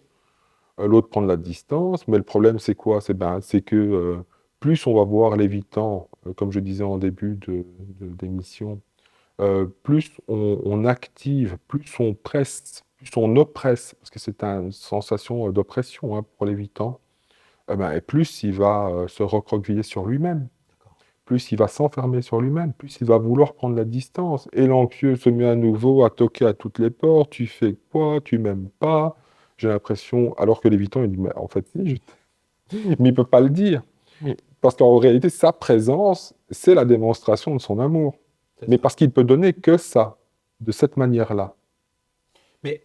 L'autre prendre la distance, mais le problème, c'est quoi? C'est que plus on va voir l'évitant, comme je disais en début d'émission, plus on active, plus on presse, plus on oppresse, parce que c'est une sensation d'oppression, hein, pour l'évitant, et plus il va se recroqueviller sur lui-même, plus il va s'enfermer sur lui-même, plus il va vouloir prendre la distance. Et l'anxieux se met à nouveau à toquer à toutes les portes. Tu fais quoi? Tu m'aimes pas? J'ai l'impression, alors que l'évitant, il dit, mais en fait, si, mais il peut pas le dire. Parce qu'en réalité, sa présence, c'est la démonstration de son amour. Mais parce qu'il peut donner que ça, de cette manière-là. Mais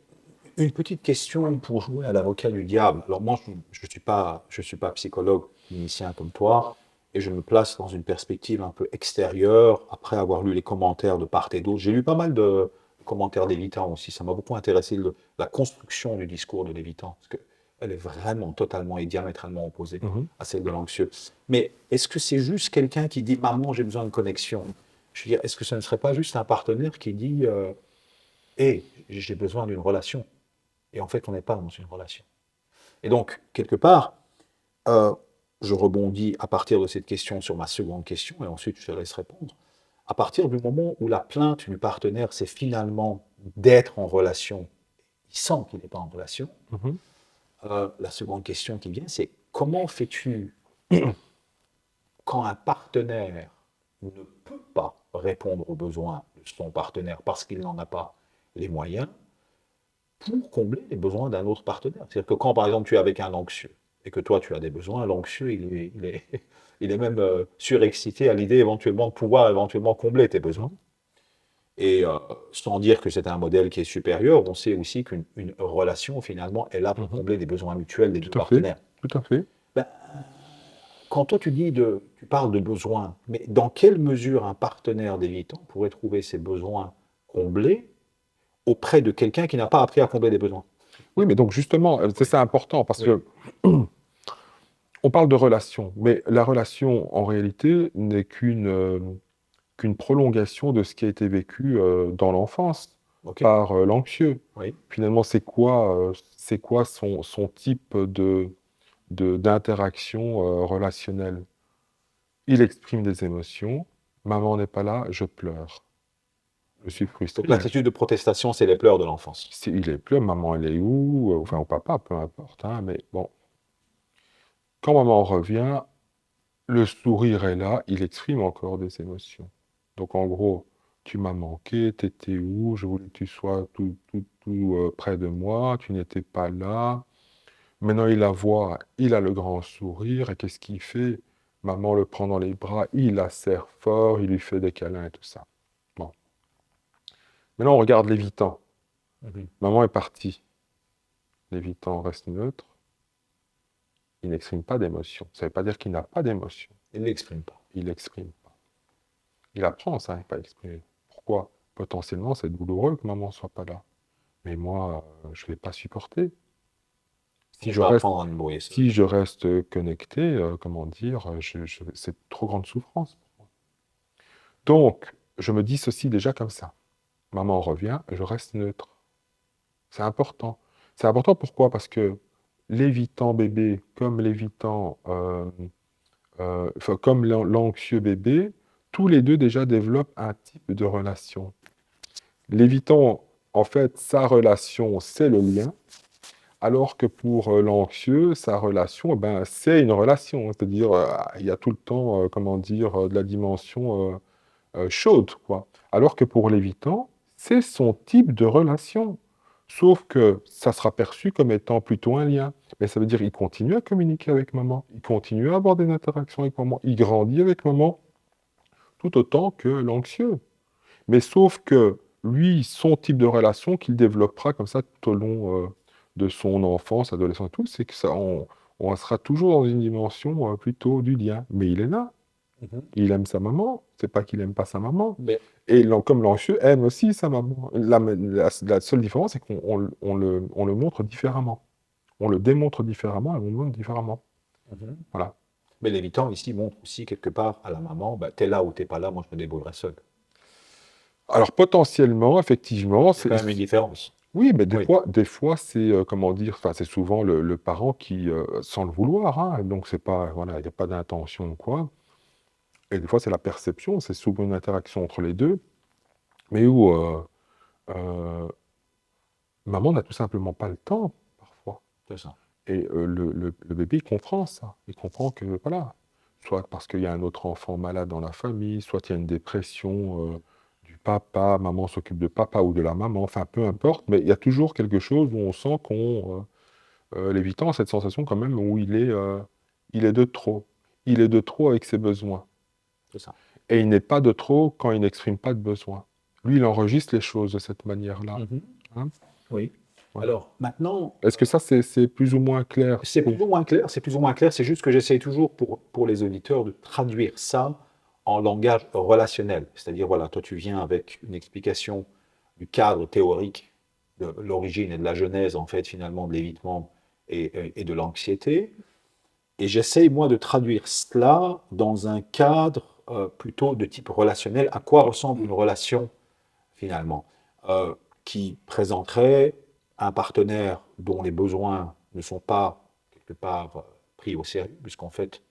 une petite question pour jouer à l'avocat du diable. Alors moi, je suis pas psychologue clinicien comme toi, et je me place dans une perspective un peu extérieure, après avoir lu les commentaires de part et d'autre. J'ai lu pas mal de commentaires d'Évitant aussi. Ça m'a beaucoup intéressé, la construction du discours de l'Évitant, parce qu'elle est vraiment totalement et diamétralement opposée Mhm. à celle de l'anxieux. Mais est-ce que c'est juste quelqu'un qui dit «Maman, j'ai besoin de connexion»? Je veux dire, est-ce que ce ne serait pas juste un partenaire qui dit «Hé, j'ai besoin d'une relation»? Et en fait, on n'est pas dans une relation. Et donc, quelque part, euh, je rebondis à partir de cette question sur ma seconde question, et ensuite je te laisse répondre. À partir du moment où la plainte du partenaire, c'est finalement d'être en relation, il sent qu'il n'est pas en relation, Mhm. la seconde question qui vient, c'est comment fais-tu quand un partenaire ne peut pas répondre aux besoins de son partenaire parce qu'il n'en a pas les moyens, pour combler les besoins d'un autre partenaire. C'est-à-dire que quand, par exemple, tu es avec un anxieux et que toi, tu as des besoins, l'anxieux, il est même surexcité à l'idée éventuellement de pouvoir éventuellement combler tes besoins. Et sans dire que c'est un modèle qui est supérieur, on sait aussi qu'une relation, finalement, est là pour Mhm. combler des besoins mutuels des deux Tout à fait, partenaires. tout à fait. Ben, quand toi, tu parles de besoins, mais dans quelle mesure un partenaire d'évitant pourrait trouver ses besoins comblés auprès de quelqu'un qui n'a pas appris à combler des besoins? Oui, mais donc justement, c'est ça important, parce que on parle de relation, mais la relation, en réalité, n'est qu'une prolongation de ce qui a été vécu dans l'enfance. Ok. par l'anxieux. Oui. Finalement, c'est quoi son type d'interaction relationnelle? Il exprime des émotions. Maman n'est pas là, je pleure. Je suis Donc frustré. l'attitude de protestation, c'est les pleurs de l'enfance. Il est pleure, maman, elle est où? Enfin, au papa, peu importe, hein, mais bon. Quand maman revient, le sourire est là, il exprime encore des émotions. Donc en gros, tu m'as manqué, t'étais où? Je voulais que tu sois tout près de moi, tu n'étais pas là. Maintenant, il la voit, il a le grand sourire, et qu'est-ce qu'il fait? Maman le prend dans les bras, il la serre fort, il lui fait des câlins et tout ça. Bon. Maintenant, on regarde l'évitant. Mhm. Maman est partie. L'évitant reste neutre, il n'exprime pas d'émotion. Ça ne veut pas dire qu'il n'a pas d'émotion. Il ne l'exprime pas. Il l'exprime pas. Il apprend ça, pas exprimer. Pourquoi? Potentiellement, c'est douloureux que maman ne soit pas là. Mais moi, je ne vais pas supporter. Si On je va reste, apprendre à nous brouiller seul. si je reste connecté, comment dire, c'est trop grande souffrance. Donc, je me dissocie déjà comme ça. Maman revient, je reste neutre. C'est important. C'est important pourquoi? Parce que l'évitant bébé, comme l'évitant, enfin, comme l'anxieux bébé, tous les deux déjà développent un type de relation. L'évitant, en fait, sa relation, c'est le lien, alors que pour l'anxieux, sa relation, eh ben, c'est une relation. C'est-à-dire, il y a tout le temps, comment dire, de la dimension chaude, quoi. Alors que pour l'évitant, c'est son type de relation. Sauf que ça sera perçu comme étant plutôt un lien. Mais ça veut dire qu'il continue à communiquer avec maman, il continue à avoir des interactions avec maman, il grandit avec maman, tout autant que l'anxieux. Mais sauf que lui, son type de relation qu'il développera comme ça tout au long de son enfance, adolescence et tout, c'est que ça, on sera toujours dans une dimension plutôt du lien. Mais il est là. Mhm. Il aime sa maman, c'est pas qu'il aime pas sa maman. Mais Et comme l'anxieux aime aussi sa maman. La seule différence, c'est qu'on le montre différemment. On le démontre différemment et on le montre différemment. Mhm. Voilà. Mais l'évitant ici montre aussi quelque part à la maman, bah, t'es là ou t'es pas là, moi je me débrouillerai seul. Alors potentiellement, effectivement, Il y a quand même une différence. oui, mais Oui. des fois, c'est comment dire, enfin, c'est souvent le parent qui, sans le vouloir, hein, donc c'est pas, voilà, il n'y a pas d'intention ou quoi. Et des fois, c'est la perception, c'est souvent une interaction entre les deux, mais où euh, maman n'a tout simplement pas le temps, parfois. C'est ça. Et le bébé, il comprend ça. Il comprend que, voilà, soit parce qu'il y a un autre enfant malade dans la famille, soit il y a une dépression du papa, maman s'occupe de papa ou de la maman, enfin, peu importe, mais il y a toujours quelque chose où on sent l'évitant a cette sensation quand même où il est de trop. Il est de trop avec ses besoins. C'est ça. Et il n'est pas de trop quand il n'exprime pas de besoin. Lui, il enregistre les choses de cette manière-là. Mhm. Hein. Oui. Ouais. Alors maintenant, Est-ce que ça, c'est plus ou moins clair? c'est plus ou moins clair, c'est plus ou moins clair, c'est juste que j'essaye toujours pour les auditeurs de traduire ça en langage relationnel. C'est-à-dire, voilà, toi tu viens avec une explication du cadre théorique de l'origine et de la genèse, en fait, finalement, de l'évitement et de l'anxiété. Et j'essaye, moi, de traduire cela dans un cadre plutôt de type relationnel. À quoi ressemble une relation, finalement, qui présenterait un partenaire dont les besoins ne sont pas, quelque part, pris au sérieux, puisqu'en fait,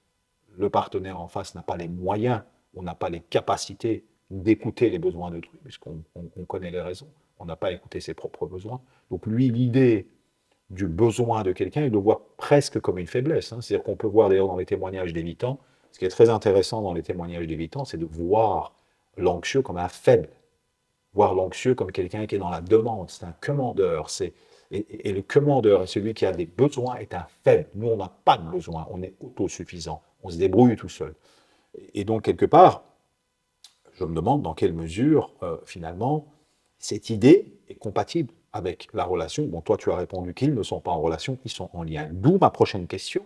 le partenaire en face n'a pas les moyens, on n'a pas les capacités d'écouter les besoins d'autrui, puisqu'on connaît les raisons, on n'a pas écouté ses propres besoins. Donc lui, l'idée du besoin de quelqu'un, il le voit presque comme une faiblesse. Hein. C'est-à-dire qu'on peut voir d'ailleurs dans les témoignages d'Évitant, ce qui est très intéressant dans les témoignages d'Évitant, c'est de voir l'anxieux comme un faible, voir l'anxieux comme quelqu'un qui est dans la demande, c'est un commandeur. Et le commandeur est celui qui a des besoins, est un faible. Nous, on n'a pas de besoin, on est autosuffisant, on se débrouille tout seul. Et donc, quelque part, je me demande dans quelle mesure, finalement, cette idée est compatible avec la relation. Bon, toi, tu as répondu qu'ils ne sont pas en relation, ils sont en lien. D'où ma prochaine question.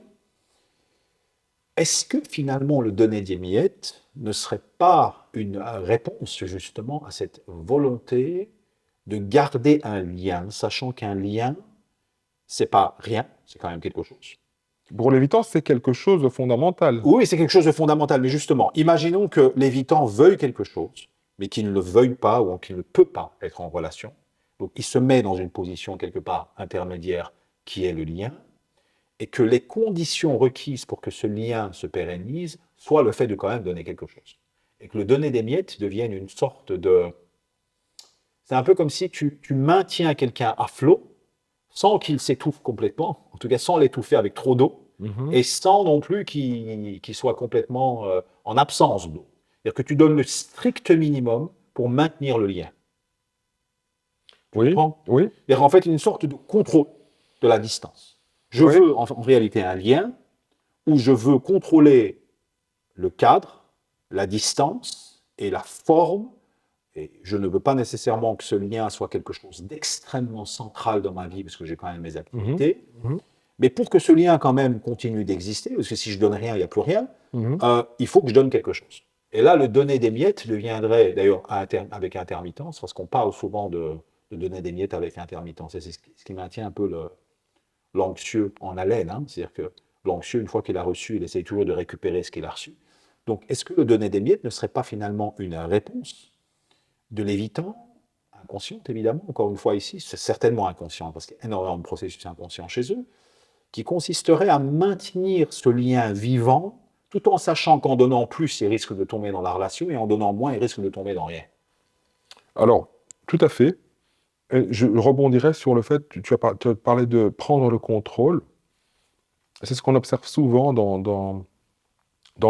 Est-ce que finalement le donner des miettes ne serait pas une réponse justement à cette volonté de garder un lien, sachant qu'un lien, c'est pas rien, c'est quand même quelque chose. Pour l'évitant, c'est quelque chose de fondamental. Oui, c'est quelque chose de fondamental, mais justement, imaginons que l'évitant veuille quelque chose, mais qu'il ne le veuille pas ou qu'il ne peut pas être en relation. Donc il se met dans une position quelque part intermédiaire qui est le lien, et que les conditions requises pour que ce lien se pérennise soient le fait de quand même donner quelque chose. Et que le donner des miettes devienne une sorte de... C'est un peu comme si tu maintiens quelqu'un à flot sans qu'il s'étouffe complètement, en tout cas sans l'étouffer avec trop d'eau, Mhm. et sans non plus qu'il soit complètement en absence d'eau. C'est-à-dire que tu donnes le strict minimum pour maintenir le lien. Tu Oui, comprends? oui, C'est-à-dire en fait une sorte de contrôle de la distance. Je oui. veux en réalité un lien où je veux contrôler le cadre, la distance et la forme. Et je ne veux pas nécessairement que ce lien soit quelque chose d'extrêmement central dans ma vie, parce que j'ai quand même mes Mhm. activités. Mhm. Mais pour que ce lien quand même continue d'exister, parce que si je donne rien, il n'y a plus rien, Mhm. il faut que je donne quelque chose. Et là, le donner des miettes deviendrait, d'ailleurs, avec intermittence, parce qu'on parle souvent de donner des miettes avec intermittence. Et c'est ce qui maintient un peu l'anxieux en haleine. Hein. C'est-à-dire que l'anxieux, une fois qu'il a reçu, il essaye toujours de récupérer ce qu'il a reçu. Donc, est-ce que le donner des miettes ne serait pas finalement une réponse de l'évitant, inconsciente évidemment, encore une fois ici, c'est certainement inconscient, parce qu'il y a énormément de processus inconscients chez eux, qui consisterait à maintenir ce lien vivant, tout en sachant qu'en donnant plus, il risque de tomber dans la relation, et en donnant moins, il risque de tomber dans rien. Alors, tout à fait. Et je rebondirais sur le fait, tu as parlé de prendre le contrôle. C'est ce qu'on observe souvent dans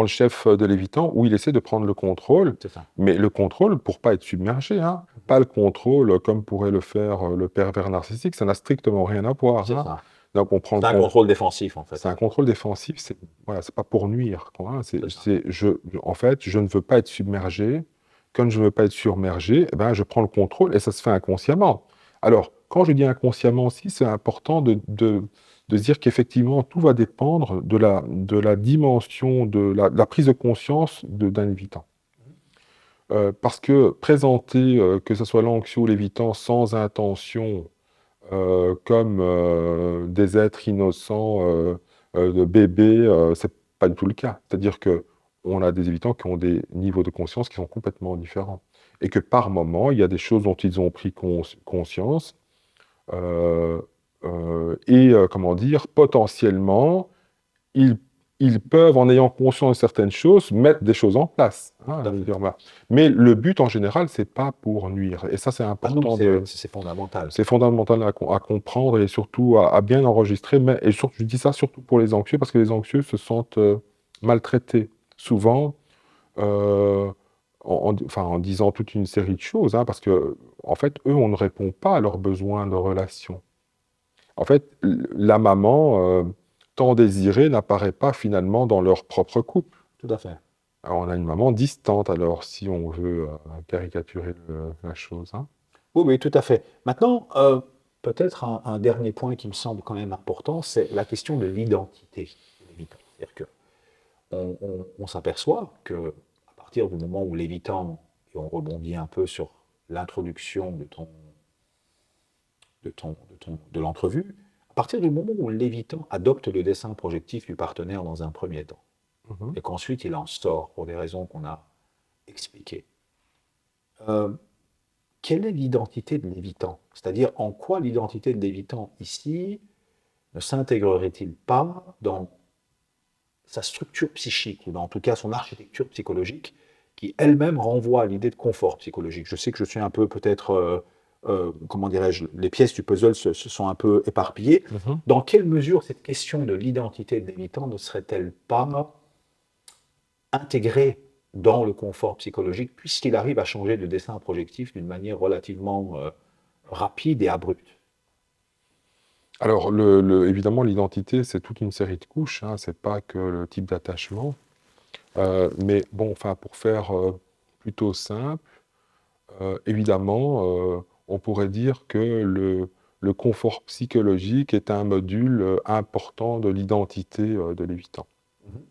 le chef de l'évitant, où il essaie de prendre le contrôle, C'est ça. mais le contrôle pour pas être submergé, hein. Pas le contrôle comme pourrait le faire le pervers narcissique, ça n'a strictement rien à voir, C'est hein. ça. Donc on prend le C'est un contrôle. contrôle défensif, en fait. C'est un contrôle défensif, c'est voilà, c'est pas pour nuire, quoi, hein. C'est ça. En fait, je ne veux pas être submergé. Comme je ne veux pas être submergé, eh ben, je prends le contrôle et ça se fait inconsciemment. Alors, quand je dis inconsciemment aussi, c'est important de se dire qu'effectivement, tout va dépendre de la dimension, de la prise de conscience d'un évitant. Parce que présenter, que ce soit l'anxieux ou l'évitant, sans intention, comme des êtres innocents, de bébés, c'est pas du tout le cas. C'est-à-dire que on a des évitants qui ont des niveaux de conscience qui sont complètement différents. Et que par moment, il y a des choses dont ils ont pris conscience, euh, comment dire, potentiellement, ils, ils peuvent, en ayant conscience de certaines choses, mettre des choses en place, hein, Tout à je veux fait. dire, voilà. Mais le but, en général, c'est pas pour nuire. Et ça, c'est Ah non, important de, c'est fondamental. c'est fondamental à comprendre et surtout à bien enregistrer. Mais, et surtout, je dis ça surtout pour les anxieux, parce que les anxieux se sentent maltraités. Souvent, euh, enfin, en disant toute une série de choses, hein, parce que, en fait, eux, on ne répond pas à leurs besoins de relation. En fait, la maman, tant désirée, n'apparaît pas finalement dans leur propre couple. Tout à fait. Alors, on a une maman distante, alors, si on veut caricaturer la chose, hein. Oui, oui, tout à fait. Maintenant, peut-être un dernier point qui me semble quand même important, c'est la question de l'identité de l'évitant. C'est-à-dire que on s'aperçoit que à partir du moment où l'évitant, et on rebondit un peu sur l'introduction de l'entrevue, à partir du moment où l'évitant adopte le dessin projectif du partenaire dans un premier temps, Mhm. et qu'ensuite il en sort pour des raisons qu'on a expliquées, euh, quelle est l'identité de l'évitant? C'est-à-dire en quoi l'identité de l'évitant ici ne s'intégrerait-il pas dans sa structure psychique, ou dans, en tout cas son architecture psychologique, qui elle-même renvoie à l'idée de confort psychologique. Je sais que je suis un peu peut-être, comment dirais-je, les pièces du puzzle se sont un peu éparpillées. Mhm. Dans quelle mesure cette question de l'identité de l'évitant ne serait-elle pas intégrée dans le confort psychologique, puisqu'il arrive à changer de dessin projectif d'une manière relativement rapide et abrupte? Alors, évidemment, l'identité, c'est toute une série de couches, hein, c'est pas que le type d'attachement. Mais bon, enfin, pour faire plutôt simple, évidemment, on pourrait dire que le confort psychologique est un module important de l'identité de l'évitant, Mhm.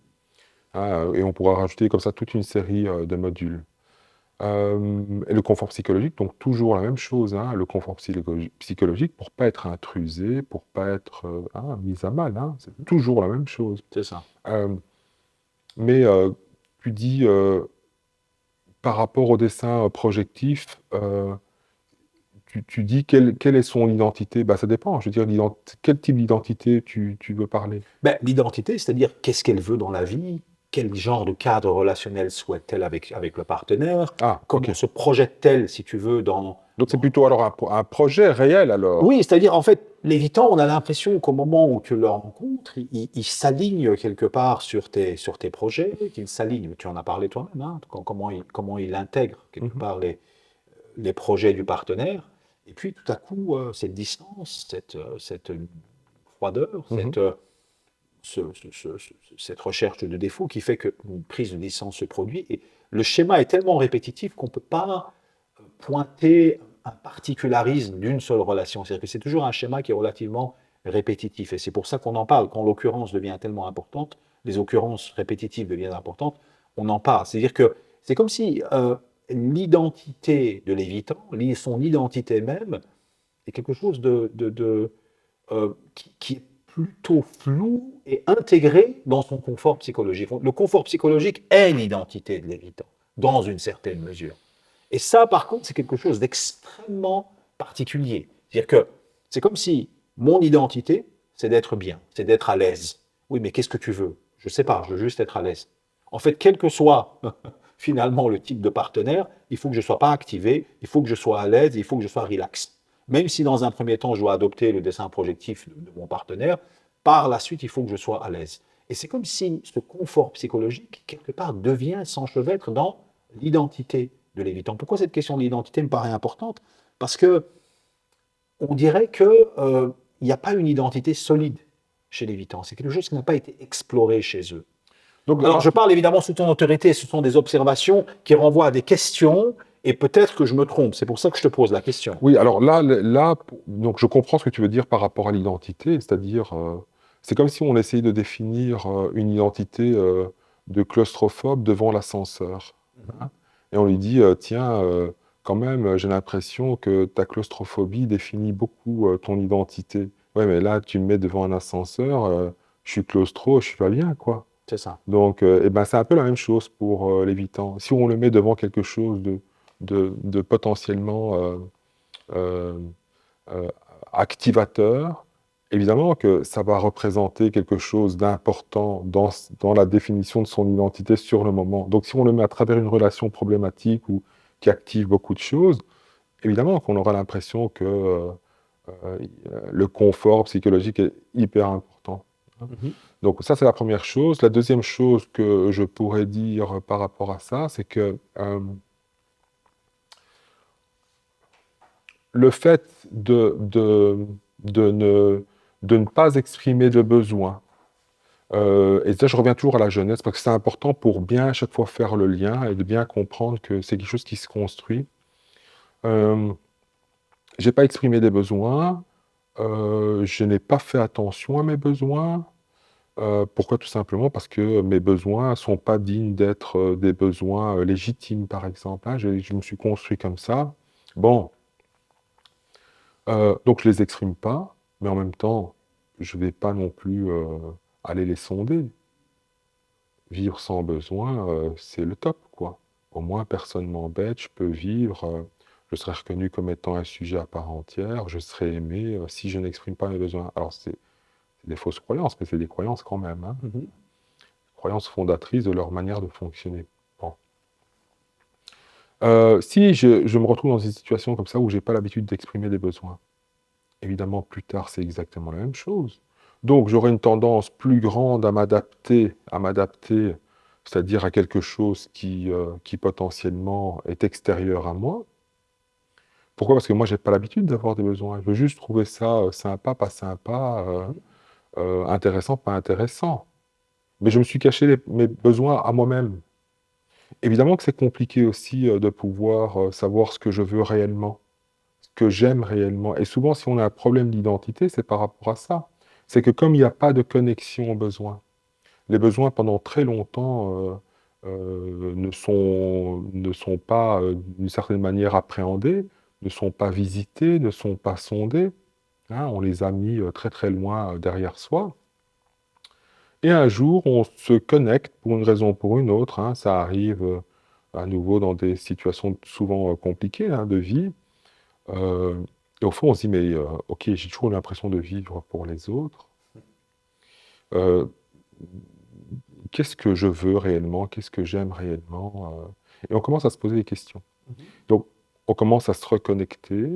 hein, et on pourra rajouter comme ça toute une série de modules. Et le confort psychologique, donc toujours la même chose, hein, le confort psychologique pour pas être intrusé, pour pas être mis à mal, hein, c'est toujours la même chose. C'est ça. Euh, mais tu dis par rapport au dessin projectif, tu dis quelle est son identité? Bah, ça dépend. Je veux dire, quel type d'identité tu veux parler? Ben, l'identité, c'est-à-dire qu'est-ce qu'elle veut dans la vie, quel genre de cadre relationnel souhaite-t-elle avec le partenaire, Ah, ok. comment se projette-t-elle, si tu veux, Donc c'est plutôt alors un projet réel alors. Oui, c'est-à-dire, en fait, l'évitant, on a l'impression qu'au moment où tu le rencontres, il s'aligne quelque part sur tes projets, qu'il s'aligne, tu en as parlé toi-même, hein, comment il intègre quelque Mhm, part les projets du partenaire. Et puis, tout à coup, cette distance, cette froideur, mhm. cette recherche de défauts qui fait qu'une prise de distance se produit. Et le schéma est tellement répétitif qu'on ne peut pas pointer un particularisme d'une seule relation. C'est-à-dire que c'est toujours un schéma qui est relativement répétitif. Et c'est pour ça qu'on en parle. Quand l'occurrence devient tellement importante, les occurrences répétitives deviennent importantes, on en parle. C'est-à-dire que c'est comme si l'identité de l'évitant, son identité même, est quelque chose qui est plutôt flou et intégré dans son confort psychologique. Le confort psychologique est l'identité de l'évitant, dans une certaine mesure. Et ça, par contre, c'est quelque chose d'extrêmement particulier. C'est-à-dire que c'est comme si mon identité, c'est d'être bien, c'est d'être à l'aise. Oui, mais qu'est-ce que tu veux? Je ne sais pas, je veux juste être à l'aise. En fait, quel que soit finalement le type de partenaire, il faut que je ne sois pas activé, il faut que je sois à l'aise, il faut que je sois relax. Même si dans un premier temps, je dois adopter le dessin projectif de mon partenaire, par la suite, il faut que je sois à l'aise. Et c'est comme si ce confort psychologique, quelque part, devient s'enchevêtre dans l'identité de l'évitant. Pourquoi cette question de l'identité me paraît importante? Parce que on dirait que il n'y a pas une identité solide chez l'évitant. C'est quelque chose qui n'a pas été exploré chez eux. Donc, Alors, je parle évidemment sous ton autorité, ce sont des observations qui renvoient à des questions, et peut-être que je me trompe. C'est pour ça que je te pose la question. oui, alors donc je comprends ce que tu veux dire par rapport à l'identité, c'est-à-dire, c'est comme si on essayait de définir une identité de claustrophobe devant l'ascenseur, hein. Et on lui dit, tiens, quand même, j'ai l'impression que ta claustrophobie définit beaucoup ton identité. Ouais, mais là, tu me mets devant un ascenseur, je suis claustro, je suis pas bien, quoi. C'est ça. Donc, eh ben, c'est un peu la même chose pour l'évitant. Si on le met devant quelque chose de potentiellement euh, euh, activateur, évidemment que ça va représenter quelque chose d'important dans la définition de son identité sur le moment. Donc si on le met à travers une relation problématique ou qui active beaucoup de choses, évidemment qu'on aura l'impression que euh, le confort psychologique est hyper important. Mhm. Donc ça, c'est la première chose. La deuxième chose que je pourrais dire par rapport à ça, c'est que le fait de ne pas exprimer de besoin, et ça, je reviens toujours à la jeunesse, parce que c'est important pour bien à chaque fois faire le lien et de bien comprendre que c'est quelque chose qui se construit. Euh, j'ai pas exprimé des besoins, je n'ai pas fait attention à mes besoins. Pourquoi? Tout simplement parce que mes besoins sont pas dignes d'être des besoins légitimes, par exemple, hein. Je me suis construit comme ça. Bon, donc je les exprime pas, mais en même temps, je vais pas non plus aller les sonder. Vivre sans besoin, c'est le top, quoi. Au moins, personne m'embête, je peux vivre, je serai reconnu comme étant un sujet à part entière, je serai aimé si je n'exprime pas mes besoins. Alors, c'est des fausses croyances, mais c'est des croyances quand même, hein. Mhm. Croyances fondatrices de leur manière de fonctionner. Bon. Si je me retrouve dans une situation comme ça où j'ai pas l'habitude d'exprimer des besoins, évidemment, plus tard, c'est exactement la même chose. Donc, j'aurai une tendance plus grande à m'adapter, c'est-à-dire à quelque chose qui potentiellement est extérieur à moi. Pourquoi? Parce que moi, j'ai pas l'habitude d'avoir des besoins. Je veux juste trouver ça sympa, pas sympa, intéressant, pas intéressant. Mais je me suis caché mes besoins à moi-même. Évidemment que c'est compliqué aussi de pouvoir savoir ce que je veux réellement, ce que j'aime réellement. Et souvent, si on a un problème d'identité, c'est par rapport à ça. C'est que comme il n'y a pas de connexion aux besoins, les besoins pendant très longtemps ne sont pas d'une certaine manière appréhendés, ne sont pas visités, ne sont pas sondés, hein. On les a mis très très loin derrière soi. Et un jour, on se connecte pour une raison ou pour une autre, hein. Ça arrive à nouveau dans des situations souvent compliquées, hein, de vie. Et au fond, on se dit, mais ok, j'ai toujours l'impression de vivre pour les autres. Euh, Qu'est-ce que je veux réellement? Qu'est-ce que j'aime réellement? Et on commence à se poser des questions. Donc, on commence à se reconnecter.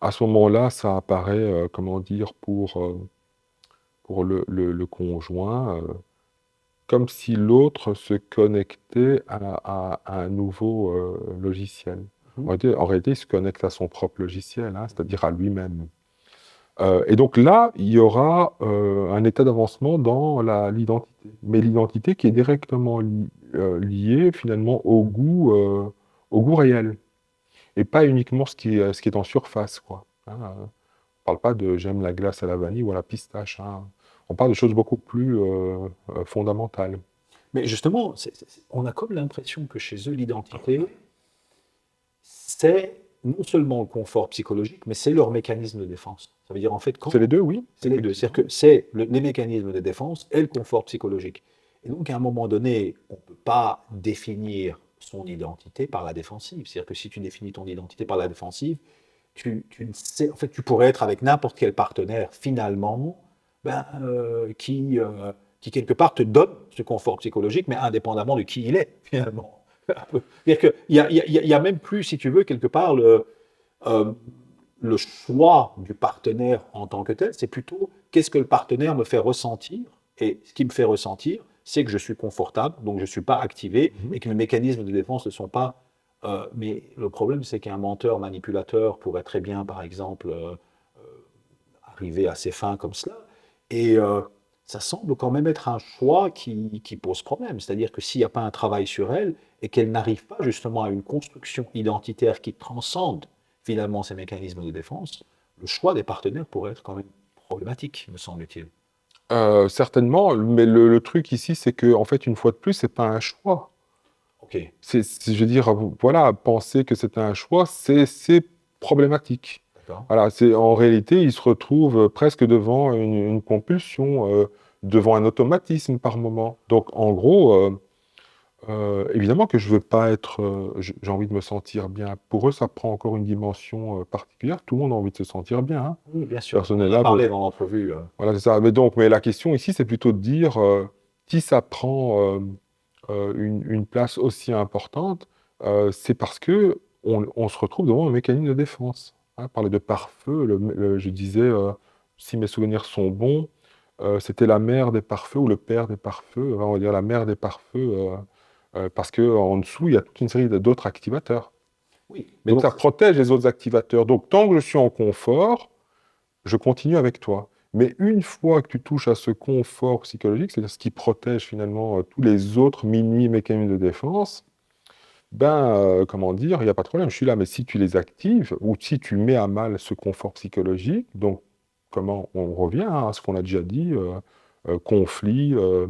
À ce moment-là, ça apparaît, comment dire, pour le conjoint, comme si l'autre se connectait à un nouveau logiciel. Mhm. En réalité, il se connecte à son propre logiciel, hein, c'est-à-dire à lui-même. Et donc là, il y aura un état d'avancement dans l'identité. Mais l'identité qui est directement liée finalement au goût réel. Et pas uniquement ce qui est en surface, quoi. Hein. On parle pas de j'aime la glace à la vanille ou à la pistache, hein. On parle de choses beaucoup plus fondamentales. Mais justement, on a comme l'impression que chez eux, l'identité, c'est non seulement le confort psychologique, mais c'est leur mécanisme de défense. Ça veut dire en fait, C'est les quand deux, oui, c'est les deux, effectivement. c'est-à-dire que c'est les mécanismes de défense et le confort psychologique. Et donc, à un moment donné, on ne peut pas définir son identité par la défensive. C'est-à-dire que si tu définis ton identité par la défensive, tu ne sais, en fait, tu pourrais être avec n'importe quel partenaire finalement, qui quelque part te donne ce confort psychologique, mais indépendamment de qui il est finalement. C'est-à-dire qu'il y a même plus, si tu veux, quelque part euh, le choix du partenaire en tant que tel, c'est plutôt qu'est-ce que le partenaire me fait ressentir. Et ce qui me fait ressentir, c'est que je suis confortable, donc je ne suis pas activé Mhm. et que mes mécanismes de défense ne sont pas. Mais le problème, c'est qu'un menteur manipulateur pourrait très bien, par exemple, arriver à ses fins comme cela. Et ça semble quand même être un choix qui pose problème. C'est-à-dire que s'il n'y a pas un travail sur elle et qu'elle n'arrive pas justement à une construction identitaire qui transcende finalement ces mécanismes de défense, le choix des partenaires pourrait être quand même problématique, me semble-t-il. Certainement, mais le truc ici, c'est que, en fait, une fois de plus, c'est pas un choix. Ok, Je veux dire, voilà, penser que c'est un choix, c'est problématique. d'accord. Voilà, en réalité, il se retrouve presque devant une compulsion, devant un automatisme par moment. Donc, en gros, évidemment que je veux pas être, j'ai envie de me sentir bien. Pour eux, ça prend encore une dimension particulière. Tout le monde a envie de se sentir bien, hein. Oui, bien sûr. Personne On n'est en a là pour. parlé dans l'entrevue. Voilà, c'est ça. Mais la question ici, c'est plutôt de dire si ça prend une place aussi importante, c'est parce que on se retrouve devant un mécanisme de défense. Hein, parler de pare-feu, je disais, si mes souvenirs sont bons, c'était la mère des pare-feux ou le père des pare-feux, on va dire la mère des pare-feux, parce qu'en dessous, il y a toute une série d'autres activateurs. Oui, mais Donc donc, ça protège les autres activateurs. Donc tant que je suis en confort, je continue avec toi. Mais une fois que tu touches à ce confort psychologique, c'est-à-dire ce qui protège finalement tous les autres mini-mécanismes de défense, ben, comment dire, il n'y a pas de problème, je suis là. Mais si tu les actives, ou si tu mets à mal ce confort psychologique, donc comment on revient hein, à ce qu'on a déjà dit, conflit, euh,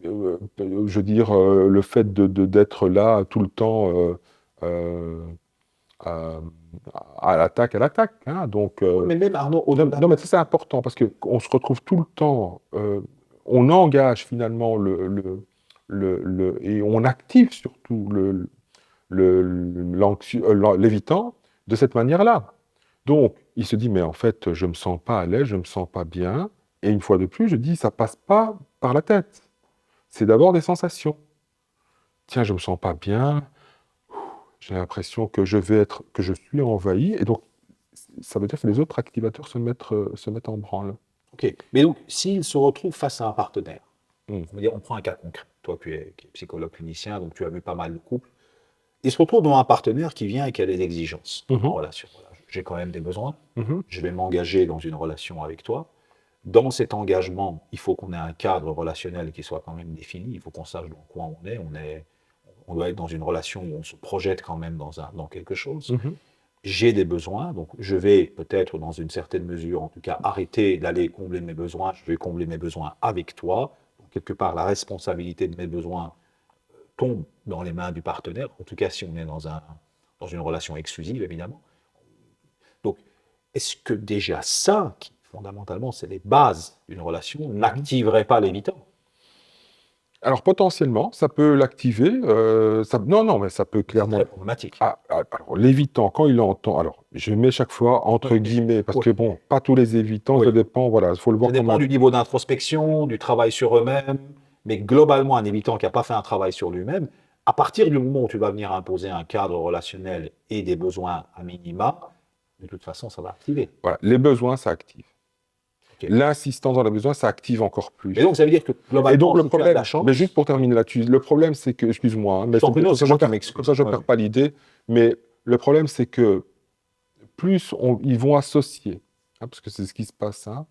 je veux dire, le fait d'être là tout le temps euh, à, à l'attaque. Hein, donc, oui, mais même Arnaud, non, au-delà. non, mais ça, c'est important parce qu'on se retrouve tout le temps, on engage finalement et on active surtout l'évitant de cette manière-là. Donc, il se dit, mais en fait, je me sens pas à l'aise, je me sens pas bien. Et une fois de plus, je dis, ça passe pas par la tête. C'est d'abord des sensations. Tiens, je me sens pas bien, j'ai l'impression que je suis envahi. Et donc, ça veut dire que les autres activateurs se mettent en branle. Ok, mais donc, s'il se retrouve face à un partenaire, Hmm. on va dire, on prend un cas concret. Toi, qui es psychologue clinicien, donc tu as vu pas mal de couples. Il se retrouve devant un partenaire qui vient et qui a des exigences en Mhm. relation. Voilà, j'ai quand même des besoins, Mhm. je vais m'engager dans une relation avec toi. Dans cet engagement, il faut qu'on ait un cadre relationnel qui soit quand même défini, il faut qu'on sache dans quoi on doit être dans une relation où on se projette quand même dans quelque chose. Mhm. J'ai des besoins, donc je vais peut-être dans une certaine mesure, en tout cas, arrêter d'aller combler mes besoins, je vais combler mes besoins avec toi. Donc, quelque part, la responsabilité de mes besoins tombe dans les mains du partenaire, en tout cas si on est dans une relation exclusive, évidemment. Donc, est-ce que déjà ça, qui fondamentalement c'est les bases d'une relation, Mhm. n'activerait pas l'évitant? Alors potentiellement, ça peut l'activer. Non, non, mais ça peut C'est clairement. très problématique. Alors, l'évitant, quand il entend, alors je mets chaque fois entre Oui, guillemets, parce oui, que bon, pas tous les évitants, ça oui. dépend, voilà, il faut le Ça voir comme dépend un. du niveau d'introspection, du travail sur eux-mêmes, mais globalement, un évitant qui n'a pas fait un travail sur lui-même, à partir du moment où tu vas venir imposer un cadre relationnel et des besoins à minima, de toute façon, ça va activer. Voilà, les besoins, ça active. Ok. L'insistance dans les besoins, ça active encore Mais donc, plus. ça veut dire que Et donc globalement, le si tu as de la problème, mais juste chance, pour terminer là-dessus, le problème c'est que, excuse-moi, hein, je mais t'en prie, non, comme ça c'est je moi qui perds, comme ça m'excuse. je Ouais, perds pas l'idée, mais le problème c'est que plus ils vont associer, hein, parce que c'est ce qui se passe, hein,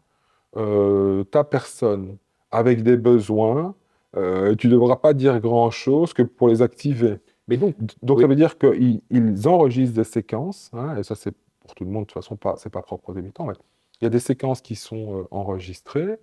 ta personne avec des besoins, tu ne devras pas dire grand-chose que pour les activer. mais donc, Donc ça oui, veut dire qu'ils enregistrent des séquences, hein, et ça c'est pour tout le monde, de toute façon, c'est pas propre aux débutants, mais il y a des séquences qui sont enregistrées,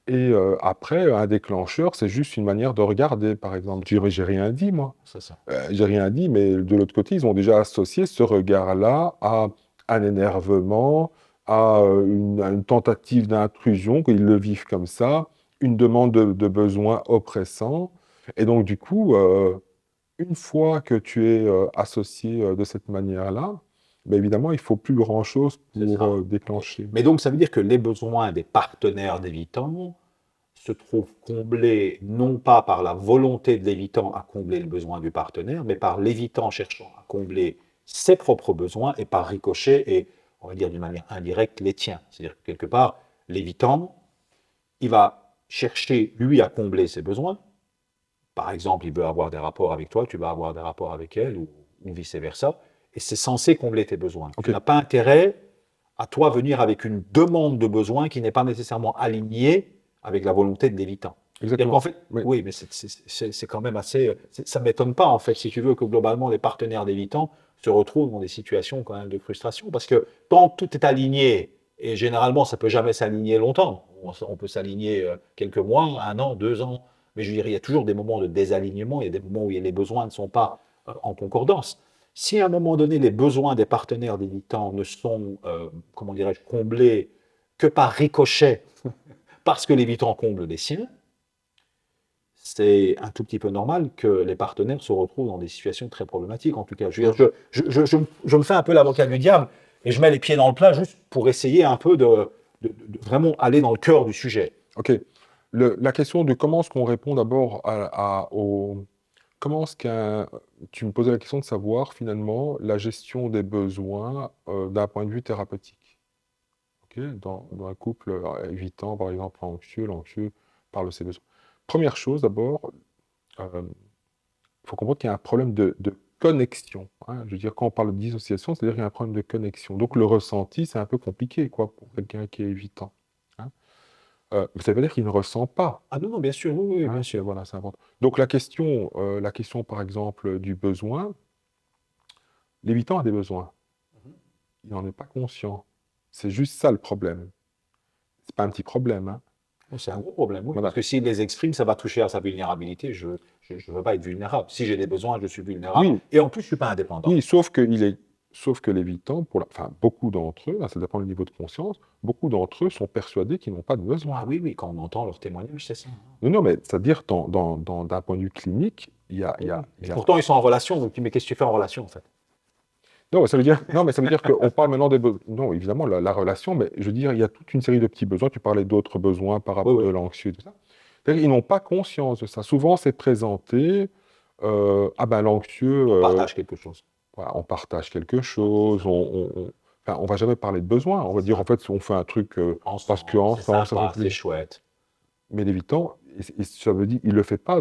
et après, un déclencheur, c'est juste une manière de regarder, par exemple. J'ai rien dit, moi. c'est ça. J'ai rien dit, mais de l'autre côté, ils ont déjà associé ce regard-là à un énervement, à une tentative d'intrusion, qu'ils le vivent comme ça, une demande de besoin oppressant. Et donc, du coup, une fois que tu es associé de cette manière-là, ben évidemment, il faut plus grand-chose C'est pour ça. déclencher. Mais donc, ça veut dire que les besoins des partenaires d'évitant se trouvent comblés non pas par la volonté de l'évitant à combler le besoin du partenaire, mais par l'évitant cherchant à combler ses propres besoins et par ricochet et, on va dire d'une manière indirecte, les tiens. C'est-à-dire que quelque part, l'évitant, il va chercher, lui, à combler ses besoins. Par exemple, il veut avoir des rapports avec toi, tu vas avoir des rapports avec elle, ou vice-versa, et c'est censé combler tes besoins. Tu OK, n'as pas intérêt à toi venir avec une demande de besoin qui n'est pas nécessairement alignée avec la volonté de l'évitant. C'est-à-dire qu'en exactement. fait, Oui. oui, mais c'est quand même assez. Ça ne m'étonne pas, en fait, si tu veux, que globalement, les partenaires d'évitant se retrouvent dans des situations quand même de frustration. Parce que tant que tout est aligné, et généralement, ça ne peut jamais s'aligner longtemps, on peut s'aligner quelques mois, un an, 2 ans, mais je dirais, il y a toujours des moments de désalignement, il y a des moments où les besoins ne sont pas en concordance. Si à un moment donné, les besoins des partenaires d'évitant ne sont, comment dirais-je, comblés que par ricochet, parce que l'évitant comble les siens, c'est un tout petit peu normal que les partenaires se retrouvent dans des situations très problématiques. En tout cas, je, veux dire, je me fais un peu l'avocat du diable et je mets les pieds dans le plat juste pour essayer un peu de vraiment aller dans le cœur du sujet. OK. La question de comment est-ce qu'on répond d'abord comment est-ce qu'un... Tu me posais la question de savoir finalement la gestion des besoins d'un point de vue thérapeutique. OK? Dans un couple évitant par exemple l'anxieux parle de ses besoins. Première chose d'abord, il faut comprendre qu'il y a un problème de connexion, hein. Je veux dire, quand on parle de dissociation, c'est-à-dire qu'il y a un problème de connexion. Donc le ressenti, c'est un peu compliqué quoi, pour quelqu'un qui est évitant, hein. Mais ça veut dire qu'il ne ressent pas. Ah non, non, bien sûr, oui, oui, bien Hein, sûr. voilà, c'est important. Donc la question par exemple du besoin, l'évitant a des besoins. Il n'en est pas conscient. C'est juste ça le problème. C'est pas un petit problème, hein. C'est un gros problème, oui. Parce Voilà. que s'il les exprime, ça va toucher à sa vulnérabilité. Je ne veux pas être vulnérable. Si j'ai des besoins, je suis vulnérable. Oui, Et en plus, je ne suis pas indépendant. oui, sauf que l'évitant, enfin beaucoup d'entre eux, hein, ça dépend du niveau de conscience, beaucoup d'entre eux sont persuadés qu'ils n'ont pas de besoin. Ah oui, oui, quand on entend leur témoignage, c'est ça. Non, non, mais c'est-à-dire d'un point de vue clinique, Oui, oui. il Et y a pourtant, ils sont en relation. Donc, mais qu'est-ce que tu fais en relation, en fait? Non, mais ça veut dire, non, mais ça veut dire qu'on parle maintenant des besoins. Non, évidemment, la relation, mais je veux dire, il y a toute une série de petits besoins. Tu parlais d'autres besoins par Oui, rapport oui. de l'anxieux et tout ça. C'est-à-dire qu'ils n'ont pas conscience de ça. Souvent, c'est présenté, ah ben l'anxieux, On partage quelque chose. voilà, on partage quelque chose, enfin, on va jamais parler de besoin. On va C'est dire, ça. en fait, on fait un truc parce Ensemble, c'est qu'ensemble, ça fait sympa, c'est plaisir. chouette. Mais l'évitant, et ça veut dire, il le fait pas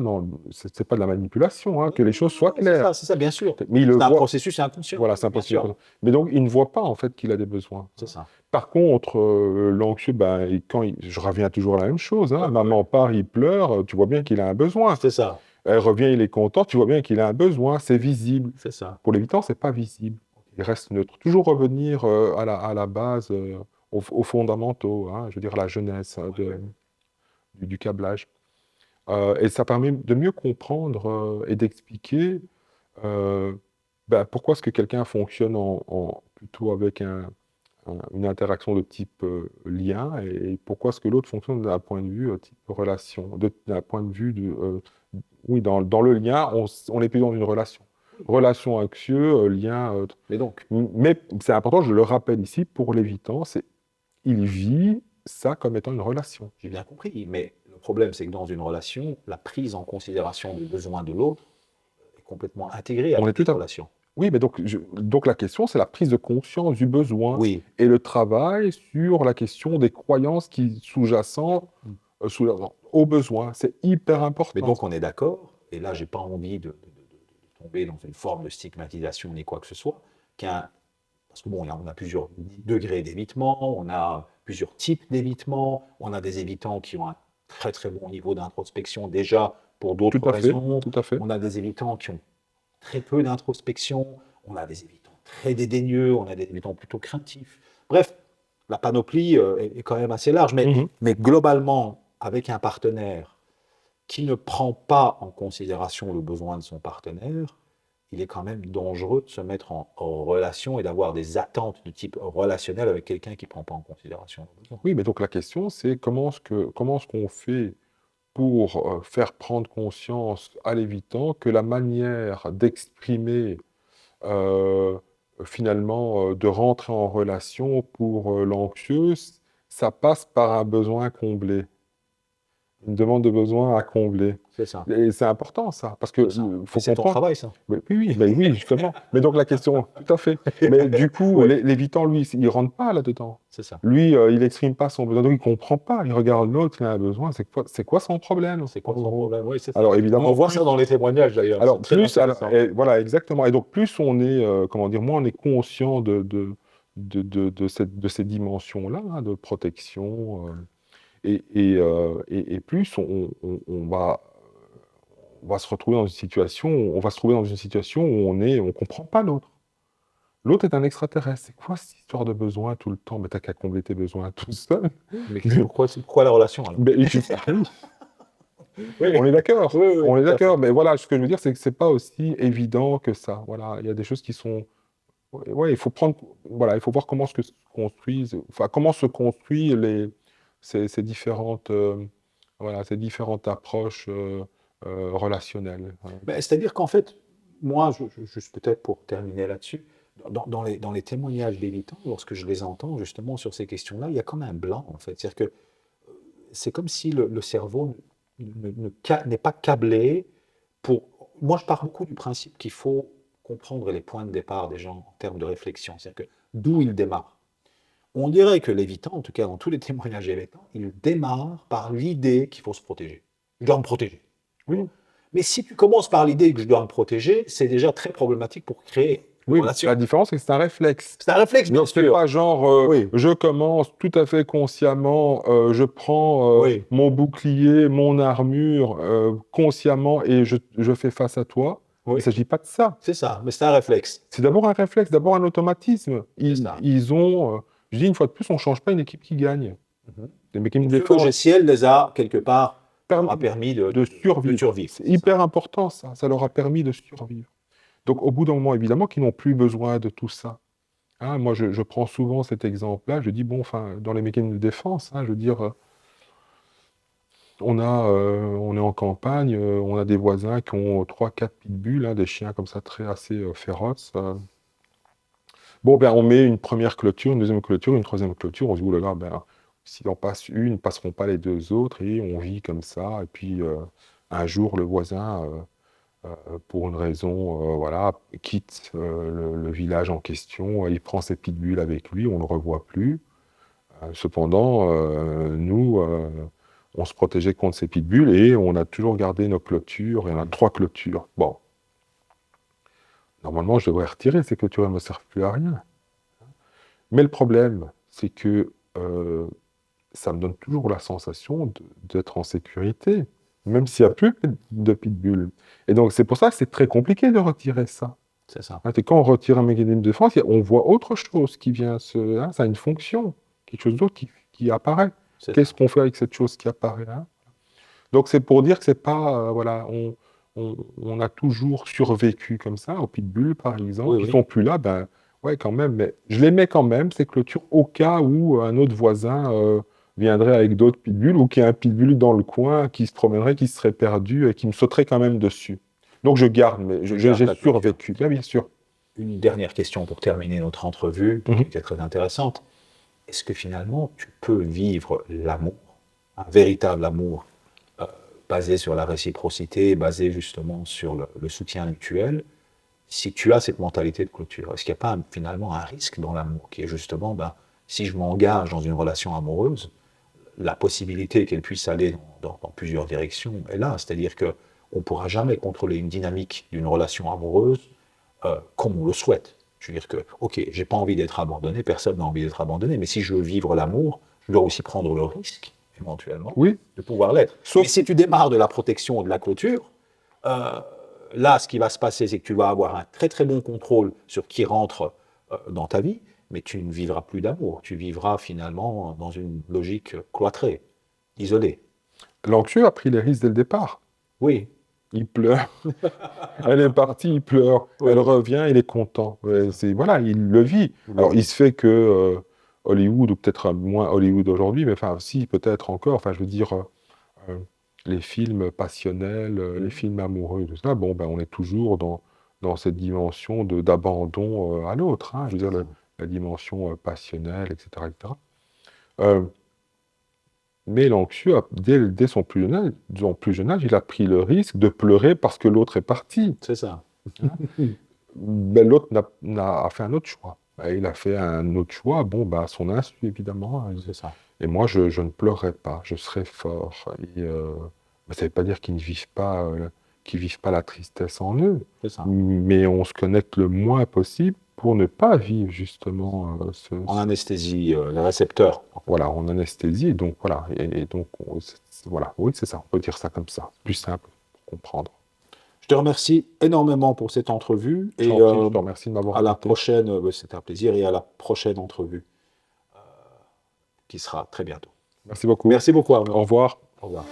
c'est pas de la manipulation, hein, Non, que les non, choses soient non, claires. c'est ça, bien sûr. Mais il le C'est un voit. processus inconscient. Voilà, Oui, c'est oui, bien impossible. sûr. Mais donc, il ne voit pas en fait qu'il a des besoins, C'est hein. ça. Par contre, l'anxieux, ben, je reviens toujours à la même chose, Oui, hein. oui, oui. Maman part, il pleure, tu vois bien qu'il a un besoin. C'est ça. Elle revient, il est content, tu vois bien qu'il a un besoin, c'est visible. C'est ça. Pour l'évitant, c'est pas visible. Il reste neutre. Toujours revenir à la base, aux fondamentaux, hein, je veux dire à la jeunesse Oui, oui. du câblage. Et ça permet de mieux comprendre et d'expliquer ben, pourquoi est-ce que quelqu'un fonctionne plutôt avec une interaction de type lien, et pourquoi est-ce que l'autre fonctionne d'un point de vue type relation, d'un point de vue oui, dans le lien, on est plus dans une relation. Relation anxieux, lien. Mais donc, Mais c'est important, je le rappelle ici, pour l'évitant, il vit ça comme étant une relation. j'ai bien compris, mais le problème, c'est que dans une relation, la prise en considération des besoins de l'autre est complètement intégrée à On est toute tout à... relation. Oui, mais donc la question, c'est la prise de conscience du besoin Oui, et le travail sur la question des croyances qui sous-jacentes aux besoins. C'est hyper mais important. donc on est d'accord, et là, j'ai pas envie de tomber dans une forme de stigmatisation ni quoi que ce soit, parce que bon, on a plusieurs degrés d'évitement, on a plusieurs types d'évitement, on a des évitants qui ont un très très bon niveau d'introspection déjà pour Tout d'autres à fait, raisons, tout à fait. on a des évitants qui ont très peu d'introspection, on a des évitants très dédaigneux, on a des évitants plutôt craintifs. Bref, la panoplie est quand même assez large, Mhm. mais globalement, avec un partenaire qui ne prend pas en considération le besoin de son partenaire, il est quand même dangereux de se mettre en relation et d'avoir des attentes de type relationnel avec quelqu'un qui ne prend pas en considération le besoin. Oui, mais donc la question, c'est comment est-ce qu'on fait pour faire prendre conscience à l'évitant que la manière d'exprimer, euh, finalement, de rentrer en relation pour l'anxieux, ça passe par un besoin comblé, une demande de besoin à combler. C'est ça, Et c'est important, ça, parce que c'est ça. Et faut c'est ton comprendre. travail, ça. Oui, justement. Mais donc la question, tout à fait. Mais du coup, Oui, l'évitant, lui, il rentre pas là-dedans. c'est ça. Lui, il n'exprime pas son besoin, donc il comprend pas. Il regarde l'autre, il a un besoin. C'est quoi son problème, C'est en quoi son gros? problème? Oui, c'est ça. Alors On évidemment, voit ça dans les témoignages d'ailleurs, c'est très intéressant. voilà, exactement. Et donc plus on est, comment dire, moins on est conscient de ces dimensions-là, hein, de protection, et plus on va se retrouver dans une situation, on va se trouver dans une situation où on comprend pas l'autre. L'autre est un extraterrestre. C'est quoi cette histoire de besoin tout le temps? Mais t'as qu'à combler tes besoins tout seul. Mais pourquoi la relation alors? Mais Oui, on est d'accord. oui, oui, On est tout à fait. d'accord. Mais voilà, ce que je veux dire, c'est que c'est pas aussi évident que ça. Voilà, il y a des choses qui sont. Ouais, ouais, il faut prendre. Voilà, il faut voir comment se construisent. Enfin, comment se construisent ces différentes. Voilà, ces différentes approches relationnelles. Voilà. Ben, c'est-à-dire qu'en fait, moi, juste peut-être pour terminer là-dessus, dans les témoignages d'Évitant, lorsque je les entends justement sur ces questions-là, il y a comme un blanc en fait. C'est-à-dire que c'est comme si le cerveau n'est pas câblé pour. Moi, je pars beaucoup du principe qu'il faut comprendre les points de départ des gens en termes de réflexion. C'est-à-dire que d'où ils démarrent. On dirait que l'évitant, en tout cas dans tous les témoignages évitants, il démarre par l'idée qu'il faut se protéger. Je dois me protéger. Oui. Mais si tu commences par l'idée que je dois me protéger, c'est déjà très problématique pour créer une Oui, relation. la différence, c'est que c'est un réflexe. C'est un réflexe, bien Donc, c'est sûr. pas genre, Oui, je commence tout à fait consciemment, je prends oui, mon bouclier, mon armure consciemment et je fais face à toi. Il ne oui. s'agit pas de ça. C'est ça, mais c'est un réflexe. C'est d'abord un réflexe, d'abord un automatisme. C'est ça. Ils ont, je dis une fois de plus, on ne change pas une équipe qui gagne. Mhm. Une équipe de Ce défense logiciel les a, quelque part, leur a permet permis de, de de survivre. survivre. C'est C'est ça. hyper important, ça. Ça leur a permis de survivre. Donc, au bout d'un moment, évidemment, qu'ils n'ont plus besoin de tout ça. Hein, moi, je prends souvent cet exemple-là. Je dis, bon, enfin, dans les mécanismes de défense, hein, je veux dire, on est en campagne, on a des voisins qui ont trois, quatre pitbulls, hein, des chiens comme ça, très assez féroces. Bon, ben, on met une première clôture, une deuxième clôture, une troisième clôture. On se dit, oulala, ben, s'il en passe une, ne passeront pas les deux autres, et on vit comme ça. Et puis, un jour, le voisin, pour une raison, voilà, quitte le village en question, il prend ses pitbulls avec lui, on ne le revoit plus. Cependant, nous, on se protégeait contre ces pitbulls et on a toujours gardé nos clôtures, et on a trois clôtures. Bon, normalement, je devrais retirer ces clôtures, elles ne me servent plus à rien. Mais le problème, c'est que ça me donne toujours la sensation d'être en sécurité, même s'il n'y a plus de pitbulls. Et donc, c'est pour ça que c'est très compliqué de retirer ça. C'est ça. Hein, quand on retire un mécanisme de défense, on voit autre chose qui vient hein, ça a une fonction, quelque chose d'autre qui apparaît. C'est Qu'est-ce ça. qu'on fait avec cette chose qui apparaît là? Donc c'est pour dire que c'est pas, voilà, on a toujours survécu comme ça, aux pitbulls par exemple, Oui, qui oui. sont plus là, ben, Ouais, quand même, mais je les mets quand même, ces clôtures, au cas où un autre voisin viendrait avec d'autres pitbulls ou qu'il y a un pitbull dans le coin qui se promènerait, qui serait perdu et qui me sauterait quand même dessus. Donc je garde, mais Garde j'ai la clôture. survécu. Bien sûr. Une dernière question pour terminer notre entrevue, qui Mhm. était très intéressante. Est-ce que finalement, tu peux vivre l'amour, un véritable amour, euh, basé sur la réciprocité, basé justement sur le soutien mutuel, si tu as cette mentalité de clôture? Est-ce qu'il n'y a pas finalement un risque dans l'amour qui est justement, ben, si je m'engage dans une relation amoureuse, la possibilité qu'elle puisse aller dans plusieurs directions est là. C'est-à-dire qu'on ne pourra jamais contrôler une dynamique d'une relation amoureuse comme on le souhaite. Je veux dire que, ok, j'ai pas envie d'être abandonné, personne n'a envie d'être abandonné, mais si je veux vivre l'amour, je dois aussi prendre le risque, éventuellement, Oui, de pouvoir l'être. sauf Mais si tu démarres de la protection et de la clôture, euh, là, ce qui va se passer, c'est que tu vas avoir un très très bon contrôle sur qui rentre dans ta vie, mais tu ne vivras plus d'amour. Tu vivras finalement dans une logique cloîtrée, isolée. l'anxieux a pris les risques dès le départ. Oui, Il pleure. Elle est partie, il pleure. Elle oui, revient, il est content. Ouais, voilà, il le vit. il le Alors, il vit. se fait que Hollywood, ou peut-être moins Hollywood aujourd'hui, mais enfin, si, peut-être encore. Enfin, je veux dire, euh, les films passionnels, les Mm. films amoureux, tout ça, bon, ben, on est toujours dans cette dimension d'abandon à l'autre, hein. Je veux dire, la dimension passionnelle, etc., etc. Euh, mais l'anxieux, dès son plus jeune âge, il a pris le risque de pleurer parce que l'autre est parti. C'est ça. Hein. Ben, l'autre a fait un autre choix. Ben, il a fait un autre choix, bon, ben, à son insu, évidemment, hein. C'est ça. Et moi, je ne pleurerai pas, je serai fort. Et, ben, ça ne veut pas dire qu'ils vivent pas la tristesse en eux, C'est ça. mais on se connecte le moins possible pour ne pas vivre justement En anesthésie, les récepteurs. voilà, en anesthésie. Donc voilà, et donc voilà, oui, c'est ça, on peut dire ça comme ça, plus simple pour comprendre. Je te remercie énormément pour cette entrevue Je et t'en prie, je te remercie de m'avoir à la écouté. prochaine, c'était un plaisir, et à la prochaine entrevue qui sera très bientôt. Merci beaucoup. Merci beaucoup Au Arnaud. revoir. Au revoir.